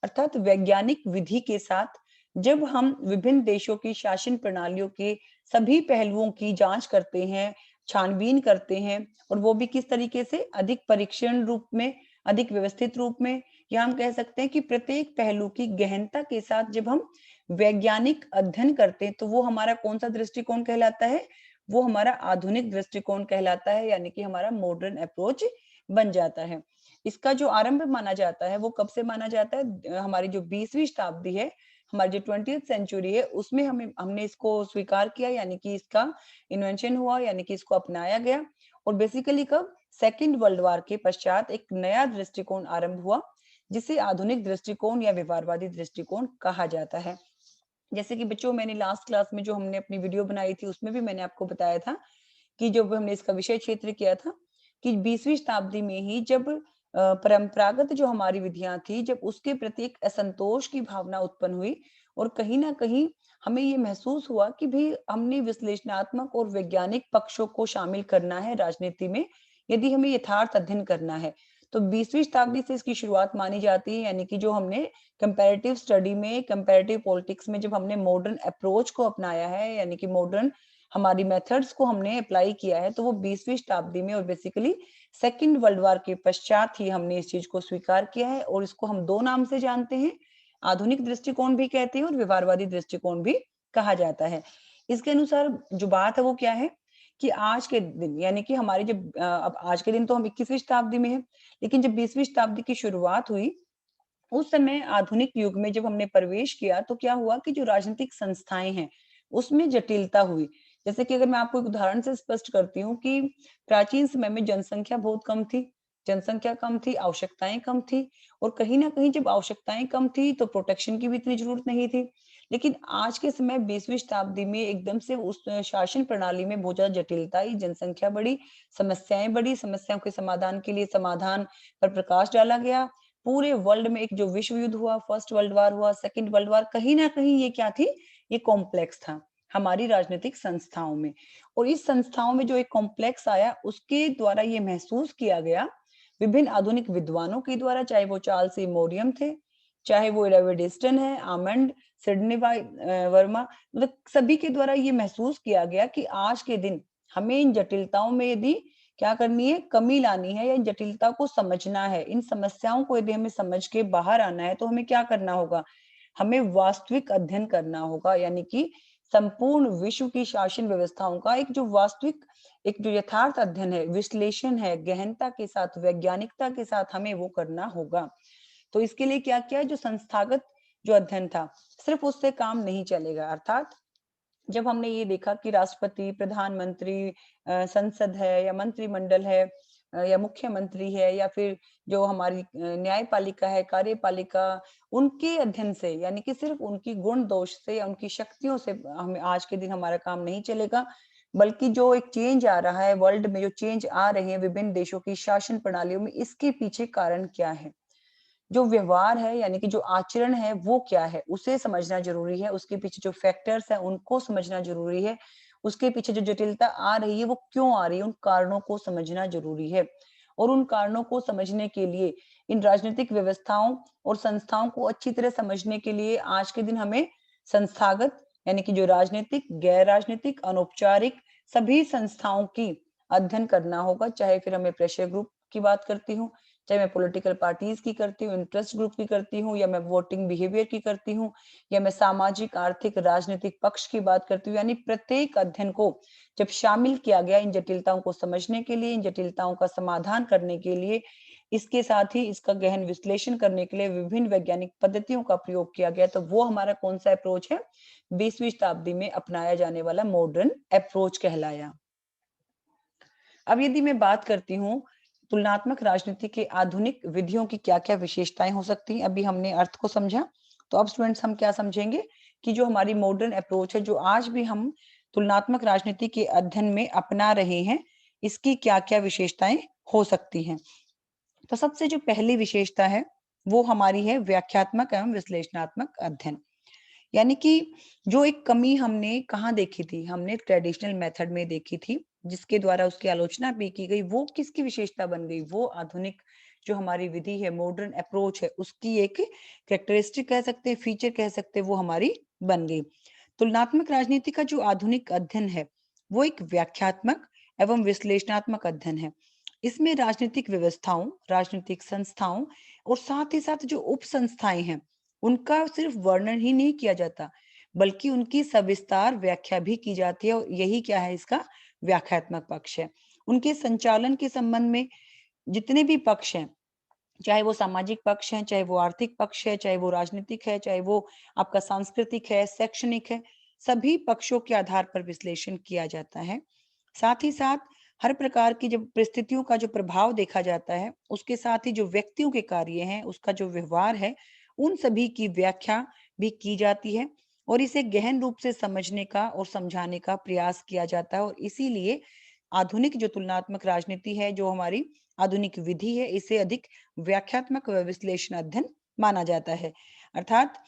अर्थात वैज्ञानिक विधि के साथ जब हम विभिन्न देशों की शासन प्रणालियों के सभी पहलुओं की जांच करते हैं, छानबीन करते हैं, और वो भी किस तरीके से, अधिक परीक्षण रूप में, अधिक व्यवस्थित रूप में, या हम कह सकते हैं कि प्रत्येक पहलू की गहनता के साथ जब हम वैज्ञानिक अध्ययन करते हैं, तो वो हमारा कौन सा दृष्टिकोण कहलाता है, वो हमारा आधुनिक दृष्टिकोण कहलाता है, यानी कि हमारा मॉडर्न अप्रोच बन जाता है। इसका जो आरंभ माना जाता है वो कब से माना जाता है, हमारी जो 20वीं शताब्दी है, हमारी जो 20th सेंचुरी है, उसमें हमने इसको स्वीकार किया, यानी कि इसका इन्वेंशन हुआ, यानी कि इसको अपनाया गया। और बेसिकली कब, सेकेंड वर्ल्ड वॉर के पश्चात एक नया दृष्टिकोण आरंभ हुआ, जिसे आधुनिक दृष्टिकोण या व्यवहारवादी दृष्टिकोण कहा जाता है। जैसे कि बच्चों, मैंने लास्ट क्लास में जो हमने अपनी वीडियो बनाई थी उसमें भी मैंने आपको बताया था कि जब हमने इसका विषय क्षेत्र किया था कि 20वीं शताब्दी में ही जब परंपरागत जो हमारी विधियां थी, जब उसके प्रति एक असंतोष की भावना उत्पन्न हुई, और कहीं ना कहीं हमें ये महसूस हुआ कि भी हमने विश्लेषणात्मक और वैज्ञानिक पक्षों को शामिल करना है राजनीति में, यदि हमें यथार्थ अध्ययन करना है। तो 20वीं शताब्दी से इसकी शुरुआत मानी जाती है, यानी कि जो हमने कंपैरेटिव स्टडी में, कंपैरेटिव पॉलिटिक्स में जब हमने मॉडर्न अप्रोच को अपनाया है, यानी कि मॉडर्न हमारी मेथड्स को हमने अप्लाई किया है तो वो 20वीं शताब्दी में और बेसिकली सेकेंड वर्ल्ड वॉर के पश्चात ही हमने इस चीज को स्वीकार किया है और इसको हम दो नाम से जानते हैं, आधुनिक दृष्टिकोण भी कहते हैं और व्यवहारवादी दृष्टिकोण भी कहा जाता है। इसके अनुसार जो बात है वो क्या है कि आज के दिन यानी कि हमारी जब अब आज के दिन तो हम 21वीं शताब्दी में है, लेकिन जब 20वीं शताब्दी की शुरुआत हुई उस समय आधुनिक युग में जब हमने प्रवेश किया तो क्या हुआ कि जो राजनीतिक संस्थाएं हैं उसमें जटिलता हुई। जैसे कि अगर मैं आपको एक उदाहरण से स्पष्ट करती हूँ कि प्राचीन समय में जनसंख्या बहुत कम थी, जनसंख्या कम थी, आवश्यकताएं कम थी और कहीं ना कहीं जब आवश्यकताएं कम थी तो प्रोटेक्शन की भी इतनी जरूरत नहीं थी। लेकिन आज के समय 20वीं शताब्दी में एकदम से उस शासन प्रणाली में बहुत ज्यादा जटिलता आई, जनसंख्या बढ़ी, समस्याएं बढ़ी, समस्याओं के समाधान के लिए समाधान पर प्रकाश डाला गया। पूरे वर्ल्ड में एक जो विश्व युद्ध हुआ, फर्स्ट वर्ल्ड वॉर हुआ, सेकंड वर्ल्ड वॉर, कहीं ना कहीं ये क्या थी, ये कॉम्प्लेक्स था हमारी राजनीतिक संस्थाओं में। और इस संस्थाओं में जो एक कॉम्प्लेक्स आया उसके द्वारा ये महसूस किया गया विभिन्न आधुनिक विद्वानों के द्वारा, चाहे वो चार्ल्स ई मोरियम थे, चाहे वो एडवर्डिस्टन है, आमंड, सिडनी वर्मा, मतलब सभी के द्वारा ये महसूस किया गया कि आज के दिन हमें इन जटिलताओं में यदि क्या करनी है, कमी लानी है या इन जटिलता को समझना है, इन समस्याओं को यदि हमें समझ के बाहर आना है तो हमें क्या करना होगा, हमें वास्तविक अध्ययन करना होगा। यानी कि संपूर्ण विश्व की शासन व्यवस्थाओं का एक जो वास्तविक, एक जो यथार्थ अध्ययन है, विश्लेषण है, गहनता के साथ, वैज्ञानिकता के साथ हमें वो करना होगा। तो इसके लिए क्या किया, जो संस्थागत जो अध्ययन था सिर्फ उससे काम नहीं चलेगा। अर्थात जब हमने ये देखा कि राष्ट्रपति, प्रधानमंत्री, संसद है या मंत्रिमंडल है या मुख्यमंत्री है या फिर जो हमारी न्यायपालिका है, कार्यपालिका, उनके अध्ययन से यानी कि सिर्फ उनकी गुण दोष से या उनकी शक्तियों से हमें आज के दिन हमारा काम नहीं चलेगा, बल्कि जो एक चेंज आ रहा है वर्ल्ड में, जो चेंज आ रहे हैं विभिन्न देशों की शासन प्रणालियों में, इसके पीछे कारण क्या है, जो व्यवहार है यानी कि जो आचरण है वो क्या है उसे समझना जरूरी है, उसके पीछे जो फैक्टर्स है उनको समझना जरूरी है, उसके पीछे जो जटिलता आ रही है वो क्यों आ रही है, उन कारणों को समझना जरूरी है। और उन कारणों को समझने के लिए, इन राजनीतिक व्यवस्थाओं और संस्थाओं को अच्छी तरह समझने के लिए आज के दिन हमें संस्थागत यानी कि जो राजनीतिक, गैर राजनीतिक, अनौपचारिक सभी संस्थाओं की अध्ययन करना होगा। चाहे फिर हमें प्रेशर ग्रुप की बात करती हूँ, चाहे मैं पॉलिटिकल पार्टीज की करती हूँ, इंटरेस्ट ग्रुप की करती हूँ, या मैं वोटिंग बिहेवियर की करती हूँ, या मैं सामाजिक, आर्थिक, राजनीतिक पक्ष की बात करती हूँ, यानी प्रत्येक अध्ययन को जब शामिल किया गया इन जटिलताओं को समझने के लिए, इन जटिलताओं का समाधान करने के लिए, इसके साथ ही इसका गहन विश्लेषण करने के लिए विभिन्न वैज्ञानिक पद्धतियों का प्रयोग किया गया, तो वो हमारा कौन सा अप्रोच है, 20वीं शताब्दी में अपनाया जाने वाला मॉडर्न अप्रोच कहलाया। अब यदि मैं बात करती हूँ तुलनात्मक राजनीति के आधुनिक विधियों की क्या-क्या विशेषताएं हो सकती हैं, अभी हमने अर्थ को समझा, तो अब स्टूडेंट्स हम क्या समझेंगे कि जो हमारी मॉडर्न अप्रोच है, जो आज भी हम तुलनात्मक राजनीति के अध्ययन में अपना रहे हैं, इसकी क्या-क्या विशेषताएं हो सकती हैं। तो सबसे जो पहली विशेषता है, वो हमारी है व्याख्यात्मक एवं विश्लेषणात्मक अध्ययन। यानी कि जो एक कमी हमने कहाँ देखी थी, हमने ट्रेडिशनल मेथड में देखी थी, जिसके द्वारा उसकी आलोचना भी की गई, वो किसकी विशेषता बन गई, वो आधुनिक जो हमारी विधि है, मॉडर्न अप्रोच है, उसकी एक कैरेक्टरिस्टिक कह सकते हैं, फीचर कह सकते हैं, वो हमारी बन गई। तुलनात्मक राजनीति का जो आधुनिक अध्ययन है, वो एक व्याख्यात्मक एवं विश्लेषणात्मक अध्ययन है। इसमें राजनीतिक व्यवस्थाओं, राजनीतिक संस्थाओं और साथ ही साथ जो उप संस्थाएं हैं, उनका सिर्फ वर्णन ही नहीं किया जाता, बल्कि उनकी सविस्तार व्याख्या भी की जाती है, और यही क्या है, इसका व्याख्यात्मक पक्ष है। उनके संचालन के संबंध में जितने भी पक्ष हैं, चाहे वो सामाजिक पक्ष है, चाहे वो आर्थिक पक्ष है, चाहे वो राजनीतिक है, चाहे वो आपका सांस्कृतिक है, शैक्षणिक है, सभी पक्षों के आधार पर विश्लेषण किया जाता है। साथ ही साथ हर प्रकार की जब परिस्थितियों का जो प्रभाव देखा जाता है, उसके साथ ही जो व्यक्तियों के कार्य हैं, उसका जो व्यवहार है, उन सभी की व्याख्या भी की जाती है और इसे गहन रूप से समझने का और समझाने का प्रयास किया जाता है। और इसीलिए आधुनिक जो तुलनात्मक राजनीति है, जो हमारी आधुनिक विधि है, इसे अधिक व्याख्यात्मक व विश्लेषण अध्ययन माना जाता है। अर्थात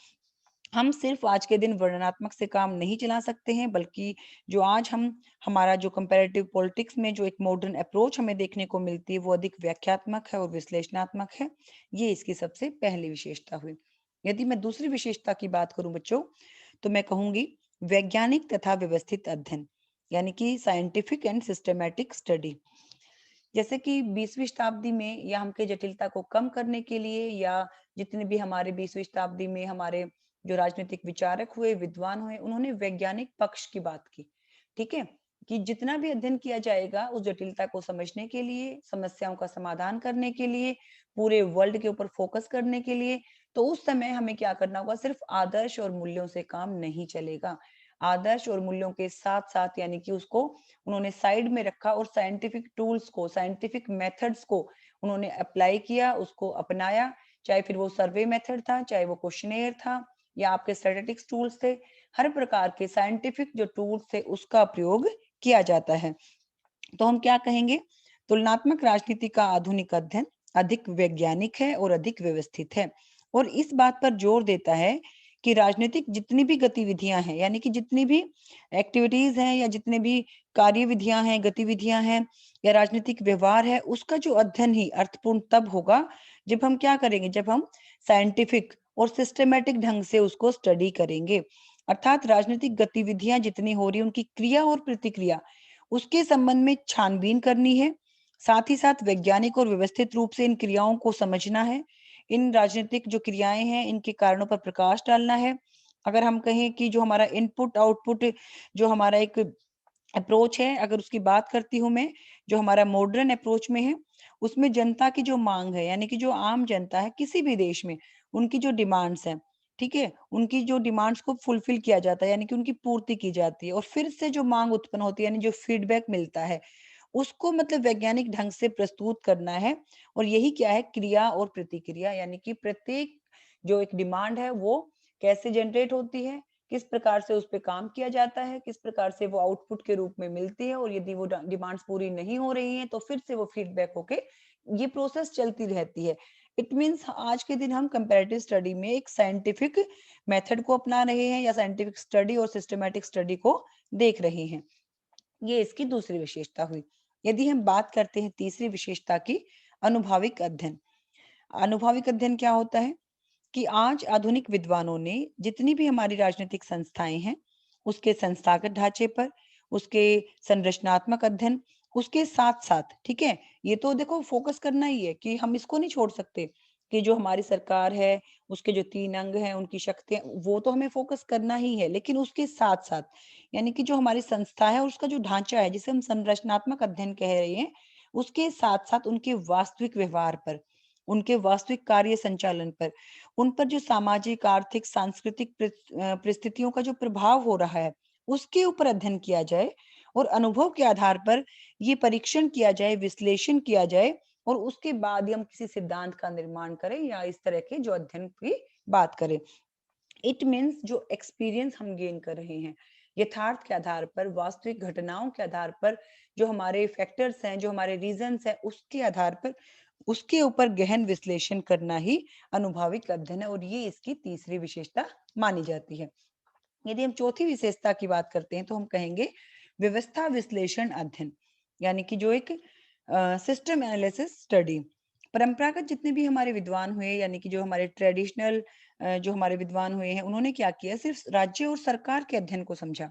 हम सिर्फ आज के दिन वर्णनात्मक से काम नहीं चला सकते हैं, बल्कि जो आज हम हमारा जो कंपैरेटिव पॉलिटिक्स में जो एक मॉडर्न अप्रोच हमें देखने को मिलती है, वो अधिक व्याख्यात्मक है और विश्लेषणात्मक है। ये इसकी सबसे पहली विशेषता हुई। यदि मैं दूसरी विशेषता की बात करूं बच्चों, तो मैं कहूंगी वैज्ञानिक तथा व्यवस्थित अध्ययन। यानी कि साइंटिफिक एंड सिस्टमैटिक स्टडी। जैसे कि 20वीं शताब्दी में या हम के जटिलता को कम करने के लिए, या जितने भी हमारे 20वीं शताब्दी में हमारे जो राजनीतिक विचारक हुए, विद्वान हुए, उन्होंने वैज्ञानिक पक्ष की बात की। ठीक है? कि जितना भी अध्ययन किया जाएगा उस जटिलता को समझने के लिए, समस्याओं का समाधान करने के लिए, पूरे वर्ल्ड के ऊपर फोकस करने के लिए, तो उस समय हमें क्या करना होगा? सिर्फ आदर्श और मूल्यों से काम नहीं चलेगा। आदर्श और मूल्यों के साथ-साथ यानी कि उसको उन्होंने साइड में रखा और साइंटिफिक टूल्स को, साइंटिफिक मेथड्स को उन्होंने अप्लाई किया, उसको अपनाया, चाहे फिर वो सर्वे मेथड था, चाहे वो क्वेश्चनेयर था या आपके स्टैटिस्टिक्स टूल्स थे। हर प्रकार के साइंटिफिक जो टूल्स थे उसका प्रयोग किया जाता है। तो हम क्या कहेंगे? तुलनात्मक राजनीति का आधुनिक अध्ययन अधिक वैज्ञानिक है और अधिक व्यवस्थित है, और इस बात पर जोर देता है कि राजनीतिक जितनी भी गतिविधियां हैं, यानी कि जितनी भी एक्टिविटीज हैं या जितने भी कार्यविधियां हैं, गतिविधियां हैं या राजनीतिक व्यवहार है, उसका जो अध्ययन ही अर्थपूर्ण तब होगा जब हम क्या करेंगे? जब हम साइंटिफिक और सिस्टमेटिक ढंग से उसको स्टडी करेंगे। अर्थात राजनीतिक गतिविधियां जितनी हो रही है, उनकी क्रिया और प्रतिक्रिया, उसके संबंध में छानबीन करनी है। साथ ही साथ वैज्ञानिक और व्यवस्थित रूप से इन क्रियाओं को समझना है। इन राजनीतिक जो क्रियाएं हैं, इनके कारणों पर प्रकाश डालना है। अगर हम कहें कि जो हमारा इनपुट आउटपुट, जो हमारा एक अप्रोच है, अगर उसकी बात करती हूँ मैं, जो हमारा मॉडर्न अप्रोच में है, उसमें जनता की जो मांग है, यानी कि जो आम जनता है किसी भी देश में, उनकी जो डिमांड्स हैं, ठीक है? उनकी जो डिमांड्स को फुलफिल किया जाता है, यानी कि उनकी पूर्ति की जाती है, और फिर से जो मांग उत्पन्न होती है, यानी जो फीडबैक मिलता है, उसको मतलब वैज्ञानिक ढंग से प्रस्तुत करना है। और यही क्या है? क्रिया और प्रतिक्रिया, यानी कि प्रत्येक जो एक डिमांड है वो कैसे जनरेट होती है, किस प्रकार से उस पे काम किया जाता है, किस प्रकार से वो आउटपुट के रूप में मिलती है, और यदि वो डिमांड्स पूरी नहीं हो रही हैं तो फिर से वो फीडबैक होके ये प्रोसेस चलती रहती है। इट मीन्स आज के दिन हम कंपैरेटिव स्टडी में एक साइंटिफिक मेथड को अपना रहे हैं या साइंटिफिक स्टडी और सिस्टमैटिक स्टडी को देख रहे हैं। ये इसकी दूसरी विशेषता हुई। यदि हम बात करते हैं तीसरी विशेषता की, अनुभाविक अध्ययन। अनुभाविक अध्ययन क्या होता है? कि आज आधुनिक विद्वानों ने जितनी भी हमारी राजनीतिक संस्थाएं हैं, उसके संस्थागत ढांचे पर, उसके संरचनात्मक अध्ययन, उसके साथ-साथ, ठीक है? ये तो देखो फोकस करना ही है कि हम इसको नहीं छोड़ सकते कि जो हमारी सरकार है, उसके जो 3 अंग हैं, उनकी शक्तियाँ, वो तो हमें फोकस करना ही है। लेकिन उसके साथ-साथ, यानी कि जो हमारी संस्था है और उसका जो ढांचा है, जिसे हम संरचनात्मक अध्ययन कह रहे हैं, उसके साथ-साथ उनके वास्तविक व्यवहार पर, उनके वास्तविक कार्य संचालन पर, उन पर जो सामाजिक, आर्थिक, सांस्कृतिक परिस्थितियों का जो प्रभाव हो रहा है, उसके ऊपर अध्ययन किया जाए और अनुभव के आधार पर ये परीक्षण किया जाए, विश्लेषण किया जाए, और उसके बाद ही हम किसी सिद्धांत का निर्माण करें या इस तरह के जो अध्ययन की बात करें। इट मीन्स जो एक्सपीरियंस हम गेन कर रहे हैं, यथार्थ के आधार पर, वास्तविक घटनाओं के आधार पर, जो हमारे फैक्टर्स हैं, जो हमारे रीजंस हैं, उसके आधार पर, उसके ऊपर गहन विश्लेषण करना ही अनुभाविक अध्ययन है, और ये इसकी तीसरी विशेषता मानी जाती है। यदि हम चौथी विशेषता की बात करते हैं तो हम कहेंगे व्यवस्था विश्लेषण अध्ययन, यानी कि जो एक सिस्टम एनालिसिस स्टडी। परंपरागत जितने भी हमारे विद्वान हुए, यानी कि जो हमारे ट्रेडिशनल जो हमारे विद्वान हुए हैं, उन्होंने क्या किया? सिर्फ राज्य और सरकार के अध्ययन को समझा,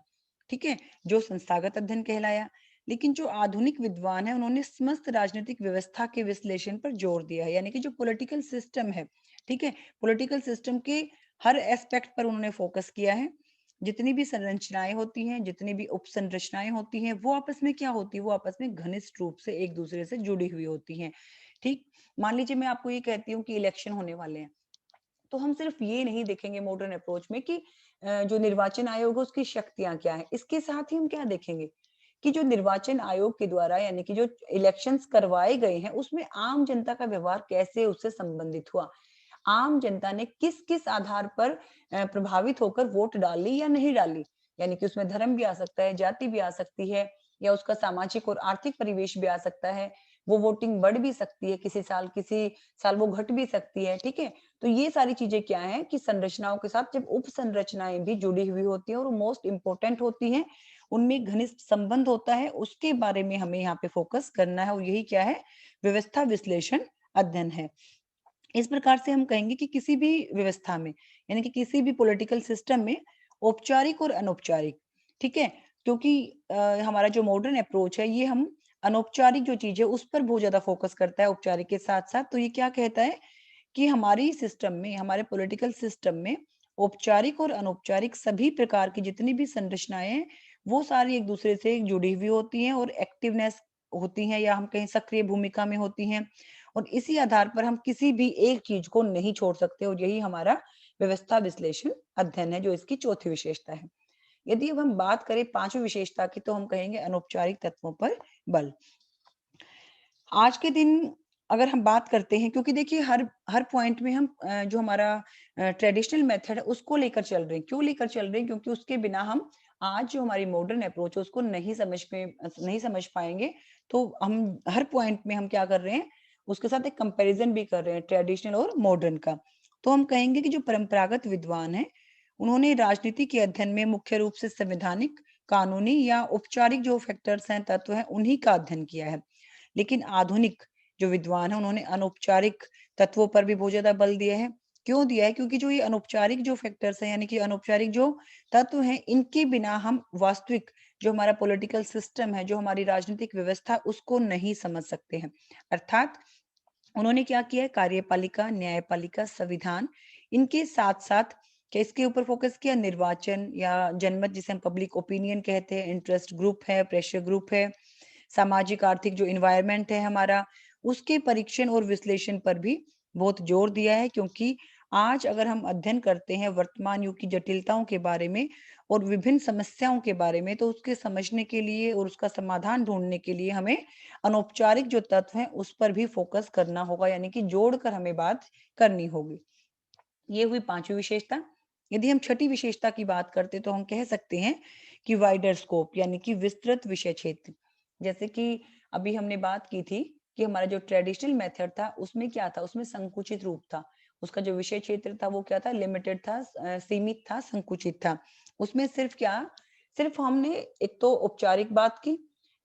ठीक है? जो संस्थागत अध्ययन कहलाया। लेकिन जो आधुनिक विद्वान है, उन्होंने समस्त राजनीतिक व्यवस्था के विश्लेषण पर जोर दिया है, यानी कि जो पॉलिटिकल सिस्टम है, ठीक है? पॉलिटिकल सिस्टम के हर एस्पेक्ट पर उन्होंने फोकस किया है। जितनी भी संरचनाएं होती हैं, जितनी भी उपसंरचनाएं होती हैं, वो आपस में क्या होती है? वो आपस में घनिष्ठ रूप से एक दूसरे से जुड़ी हुई होती हैं। ठीक? मान लीजिए मैं आपको ये कहती हूँ कि इलेक्शन होने वाले हैं, तो हम सिर्फ ये नहीं देखेंगे मॉडर्न अप्रोच में कि जो निर्वाचन आयोग है उसकी शक्तियां क्या है। इसके साथ ही हम क्या देखेंगे कि जो निर्वाचन आयोग के द्वारा, यानी कि जो इलेक्शंस करवाए गए हैं, उसमें आम जनता का व्यवहार कैसे उससे संबंधित हुआ, आम जनता ने किस किस आधार पर प्रभावित होकर वोट डाली या नहीं डाली। यानी कि उसमें धर्म भी आ सकता है, जाति भी आ सकती है, या उसका सामाजिक और आर्थिक परिवेश भी आ सकता है। वो वोटिंग बढ़ भी सकती है किसी साल वो घट भी सकती है, ठीक है? तो ये सारी चीजें क्या है कि संरचनाओं के साथ जब उप संरचनाएं भी जुड़ी हुई होती हैं और मोस्ट इंपोर्टेंट होती हैं, उनमें घनिष्ठ संबंध होता है, उसके बारे में हमें यहाँ पे फोकस करना है, और यही क्या है? व्यवस्था विश्लेषण अध्ययन है। इस प्रकार से हम कहेंगे कि किसी भी व्यवस्था में, यानी कि किसी भी पॉलिटिकल सिस्टम में, औपचारिक और अनौपचारिक, ठीक है, क्योंकि हमारा जो मॉडर्न अप्रोच है ये हम अनौपचारिक जो चीज है उस पर बहुत ज्यादा फोकस करता है औपचारिक के साथ साथ। तो ये क्या कहता है कि हमारी सिस्टम में, हमारे पॉलिटिकल सिस्टम में औपचारिक और अनौपचारिक सभी प्रकार की जितनी भी संरचनाएं हैं वो सारी एक दूसरे से जुड़ी हुई होती हैं और एक्टिवनेस होती हैं, या हम कहीं सक्रिय भूमिका में होती हैं। और इसी आधार पर हम किसी भी एक चीज को नहीं छोड़ सकते, और यही हमारा व्यवस्था विश्लेषण अध्ययन है, जो इसकी चौथी विशेषता है। यदि अब हम बात करें पांचवी विशेषता की, तो हम कहेंगे अनौपचारिक तत्वों पर बल। आज के दिन अगर हम बात करते हैं, क्योंकि देखिए हर हर पॉइंट में हम जो हमारा ट्रेडिशनल मेथड है उसको लेकर चल रहे हैं। क्यों लेकर चल रहे हैं? क्योंकि उसके बिना हम आज जो हमारी मॉडर्न अप्रोच है उसको नहीं समझ पाएंगे। तो हम हर पॉइंट में हम क्या कर रहे हैं, उसके साथ एक कंपैरिजन भी कर रहे हैं ट्रेडिशनल और मॉडर्न का। तो हम कहेंगे कि जो परंपरागत विद्वान है उन्होंने राजनीति के अध्ययन में मुख्य रूप से संवैधानिक, कानूनी या औपचारिक जो फैक्टर्स हैं, तत्व हैं, उन्हीं का अध्ययन किया है। लेकिन आधुनिक जो विद्वान है उन्होंने अनौपचारिक तत्वों पर भी बहुत ज्यादा बल दिया है। क्यों दिया है? क्योंकि जो ये अनौपचारिक जो फैक्टर्स हैं, यानी कि अनौपचारिक जो तत्व हैं, इनके बिना हम वास्तविक जो हमारा पॉलिटिकल सिस्टम है, जो हमारी राजनीतिक व्यवस्था, उसको नहीं समझ सकते हैं। अर्थात उन्होंने क्या किया है, कार्यपालिका, न्यायपालिका, संविधान, इनके साथ साथ क्या इसके ऊपर फोकस किया, निर्वाचन या जनमत जिसे हम पब्लिक ओपिनियन कहते हैं, इंटरेस्ट ग्रुप है, प्रेशर ग्रुप है, सामाजिक आर्थिक जो इन्वायरमेंट है हमारा, उसके परीक्षण और विश्लेषण पर भी बहुत जोर दिया है। क्योंकि आज अगर हम अध्ययन करते हैं वर्तमान युग की जटिलताओं के बारे में और विभिन्न समस्याओं के बारे में, तो उसके समझने के लिए और उसका समाधान ढूंढने के लिए हमें अनौपचारिक जो तत्व हैं उस पर भी फोकस करना होगा, यानी कि जोड़कर हमें बात करनी होगी। ये हुई पांचवी विशेषता। यदि हम छठी विशेषता की बात करते तो हम कह सकते हैं कि वाइडर स्कोप, यानी कि विस्तृत विषय क्षेत्र। जैसे कि अभी हमने बात की थी कि हमारा जो ट्रेडिशनल मेथड था उसमें क्या था, उसमें संकुचित रूप था। उसका जो विषय क्षेत्र था वो क्या था, लिमिटेड था, सीमित था, संकुचित था। उसमें सिर्फ क्या, सिर्फ हमने एक तो औपचारिक बात की,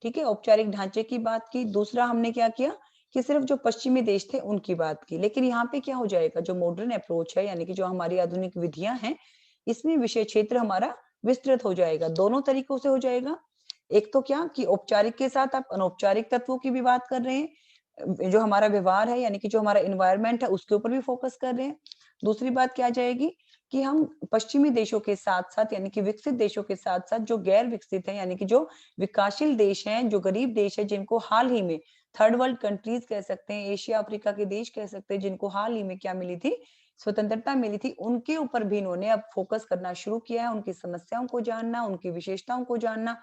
ठीक है, औपचारिक ढांचे की बात की। दूसरा हमने क्या किया कि सिर्फ जो पश्चिमी देश थे उनकी बात की। लेकिन यहाँ पे क्या हो जाएगा, जो मॉडर्न अप्रोच है, यानी कि जो हमारी आधुनिक विधियां हैं, इसमें विषय क्षेत्र हमारा विस्तृत हो जाएगा, दोनों तरीकों से हो जाएगा। एक तो क्या कि औपचारिक के साथ आप अनौपचारिक तत्वों की भी बात कर रहे हैं, जो हमारा व्यवहार है, यानी कि जो हमारा इन्वायरमेंट है, उसके ऊपर भी फोकस कर रहे हैं। दूसरी बात क्या आ जाएगी कि हम पश्चिमी देशों के साथ साथ, यानी कि विकसित देशों के साथ साथ जो गैर विकसित है, यानी कि जो विकासशील देश हैं, जो गरीब देश है, जिनको हाल ही में थर्ड वर्ल्ड कंट्रीज कह सकते हैं, एशिया अफ्रीका के देश कह सकते हैं, जिनको हाल ही में क्या मिली थी, स्वतंत्रता मिली थी, उनके ऊपर भी इन्होंने अब फोकस करना शुरू किया है। उनकी समस्याओं को जानना, उनकी विशेषताओं को जानना,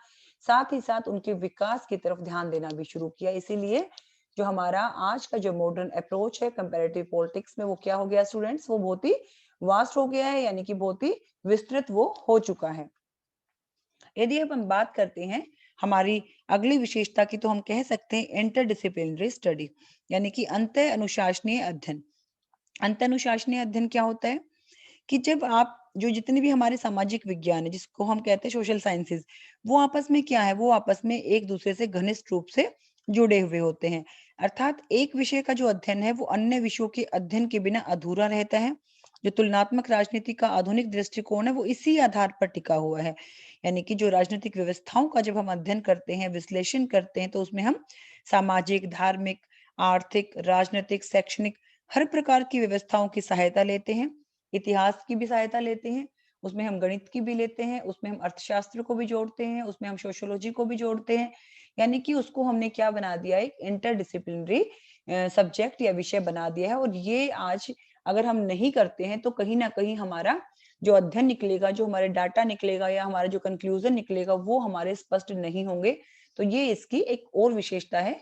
साथ ही साथ उनके विकास की तरफ ध्यान देना भी शुरू किया। इसीलिए जो हमारा आज का जो मॉडर्न अप्रोच है कंपैरेटिव पॉलिटिक्स में, वो क्या हो गया स्टूडेंट्स, वो बहुत ही वास्ट हो गया है, यानी कि बहुत ही विस्तृत वो हो चुका है। यदि अब हम बात करते हैं हमारी अगली विशेषता की, तो हम कह सकते हैं इंटरडिसिप्लिनरी स्टडी, यानी कि अंत अनुशासनीय अध्ययन। अंत अनुशासनीय अध्ययन क्या होता है कि जब आप जो जितने भी हमारे सामाजिक विज्ञान है, जिसको हम कहते हैं सोशल साइंसेज, वो आपस में क्या है, वो आपस में एक दूसरे से घनिष्ठ रूप से जुड़े हुए होते हैं। अर्थात एक विषय का जो अध्ययन है वो अन्य विषयों के अध्ययन के बिना अधूरा रहता है। जो तुलनात्मक राजनीति का आधुनिक दृष्टिकोण है वो इसी आधार पर टिका हुआ है। यानी कि जो राजनीतिक व्यवस्थाओं का जब हम अध्ययन करते हैं, विश्लेषण करते हैं, तो उसमें हम सामाजिक, धार्मिक, आर्थिक, राजनीतिक, शैक्षणिक हर प्रकार की व्यवस्थाओं की सहायता लेते हैं। इतिहास की भी सहायता लेते हैं, उसमें हम गणित की भी लेते हैं, उसमें हम अर्थशास्त्र को भी जोड़ते हैं, उसमें हम सोशियोलॉजी को भी जोड़ते हैं। यानी कि उसको हमने क्या बना दिया है, एक इंटरडिसिप्लिनरी सब्जेक्ट या विषय बना दिया है। और ये आज अगर हम नहीं करते हैं तो कहीं ना कहीं हमारा जो अध्ययन निकलेगा, जो हमारे डाटा निकलेगा या हमारा जो कंक्लूजन निकलेगा, वो हमारे स्पष्ट नहीं होंगे। तो ये इसकी एक और विशेषता है।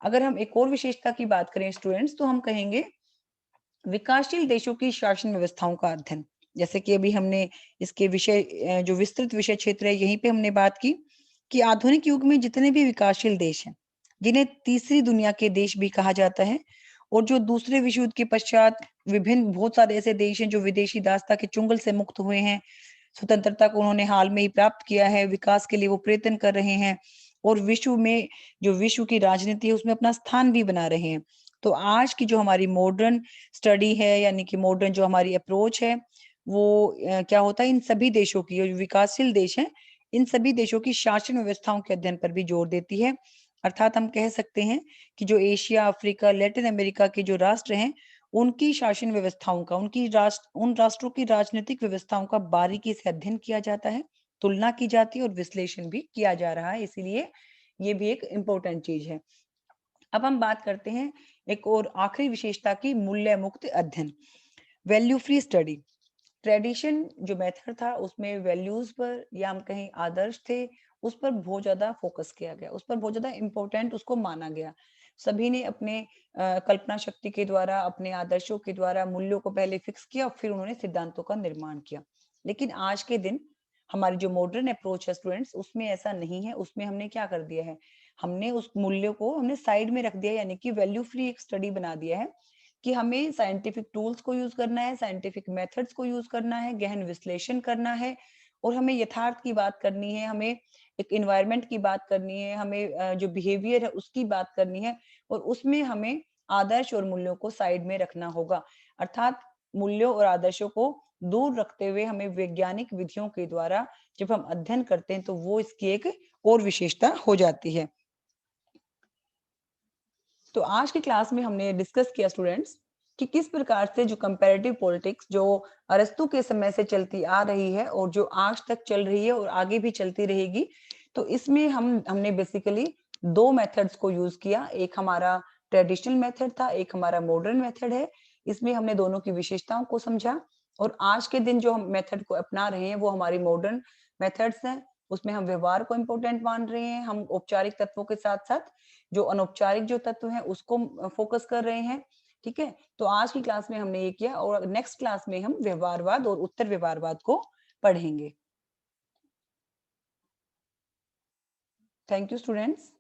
अगर हम एक और विशेषता की बात करें स्टूडेंट्स, तो हम कहेंगे विकासशील देशों की शासन व्यवस्थाओं का अध्ययन। जैसे कि अभी हमने इसके विषय जो विस्तृत विषय क्षेत्र है, यहीं पे हमने बात की कि आधुनिक युग में जितने भी विकासशील देश हैं, जिन्हें तीसरी दुनिया के देश भी कहा जाता है, और जो दूसरे विश्व युद्ध के पश्चात विभिन्न बहुत सारे ऐसे देश हैं जो विदेशी दासता के चुंगल से मुक्त हुए हैं, स्वतंत्रता को उन्होंने हाल में ही प्राप्त किया है, विकास के लिए वो प्रयत्न कर रहे हैं, और विश्व में जो विश्व की राजनीति है उसमें अपना स्थान भी बना रहे हैं। तो आज की जो हमारी मॉडर्न स्टडी है, यानी कि मॉडर्न जो हमारी अप्रोच है, वो क्या होता है, इन सभी देशों की जो विकासशील देश हैं, इन सभी देशों की शासन व्यवस्थाओं के अध्ययन पर भी जोर देती है। अर्थात हम कह सकते हैं कि जो एशिया, अफ्रीका, लैटिन अमेरिका के जो राष्ट्र हैं, उनकी शासन व्यवस्थाओं का, उन राष्ट्रों की राजनीतिक व्यवस्थाओं का बारीकी से अध्ययन किया जाता है, तुलना की जाती है और विश्लेषण भी किया जा रहा है। इसीलिए ये भी एक इम्पोर्टेंट चीज है। अब हम बात करते हैं एक और आखिरी विशेषता की, मूल्य मुक्त अध्ययन, वैल्यू फ्री स्टडी। ट्रेडिशन जो मेथड था उसमें वैल्यूज पर या हम कहें आदर्श थे, उस पर बहुत ज्यादा फोकस किया गया, उस पर बहुत ज्यादा इम्पोर्टेंट उसको माना गया। सभी ने अपने कल्पना शक्ति के द्वारा, अपने आदर्शों के द्वारा मूल्यों को पहले फिक्स किया, फिर उन्होंने सिद्धांतों का निर्माण किया। लेकिन आज के दिन हमारी जो मॉडर्न अप्रोच है स्टूडेंट्स, उसमें ऐसा नहीं है। उसमें हमने क्या कर दिया है, हमने उस मूल्यों को हमने साइड में रख दिया, यानी कि वैल्यू फ्री एक स्टडी बना दिया है कि हमें साइंटिफिक टूल्स को यूज करना है, साइंटिफिक मेथड्स को यूज करना है, गहन विश्लेषण करना है और हमें यथार्थ की बात करनी है, हमें एक एनवायरनमेंट की बात करनी है, हमें जो बिहेवियर है उसकी बात करनी है और उसमें हमें आदर्श और मूल्यों को साइड में रखना होगा। अर्थात मूल्यों और आदर्शों को दूर रखते हुए हमें वैज्ञानिक विधियों के द्वारा जब हम अध्ययन करते हैं तो वो इसकी एक और विशेषता हो जाती है। तो आज की क्लास में हमने डिस्कस किया स्टूडेंट्स कि किस प्रकार से जो कंपैरेटिव पॉलिटिक्स जो अरस्तू के समय से चलती आ रही है और जो आज तक चल रही है और आगे भी चलती रहेगी, तो इसमें हमने बेसिकली दो मेथड्स को यूज किया। एक हमारा ट्रेडिशनल मेथड था, एक हमारा मॉडर्न मेथड है। इसमें हमने दोनों की विशेषताओं को समझा और आज के दिन जो हम मेथड को अपना रहे हैं वो हमारी मॉडर्न मेथड्स हैं। उसमें हम व्यवहार को इम्पोर्टेंट मान रहे हैं, हम औपचारिक तत्वों के साथ साथ जो अनौपचारिक जो तत्व है उसको फोकस कर रहे हैं। ठीक है, तो आज की क्लास में हमने ये किया और नेक्स्ट क्लास में हम व्यवहारवाद और उत्तर व्यवहारवाद को पढ़ेंगे। Thank you students.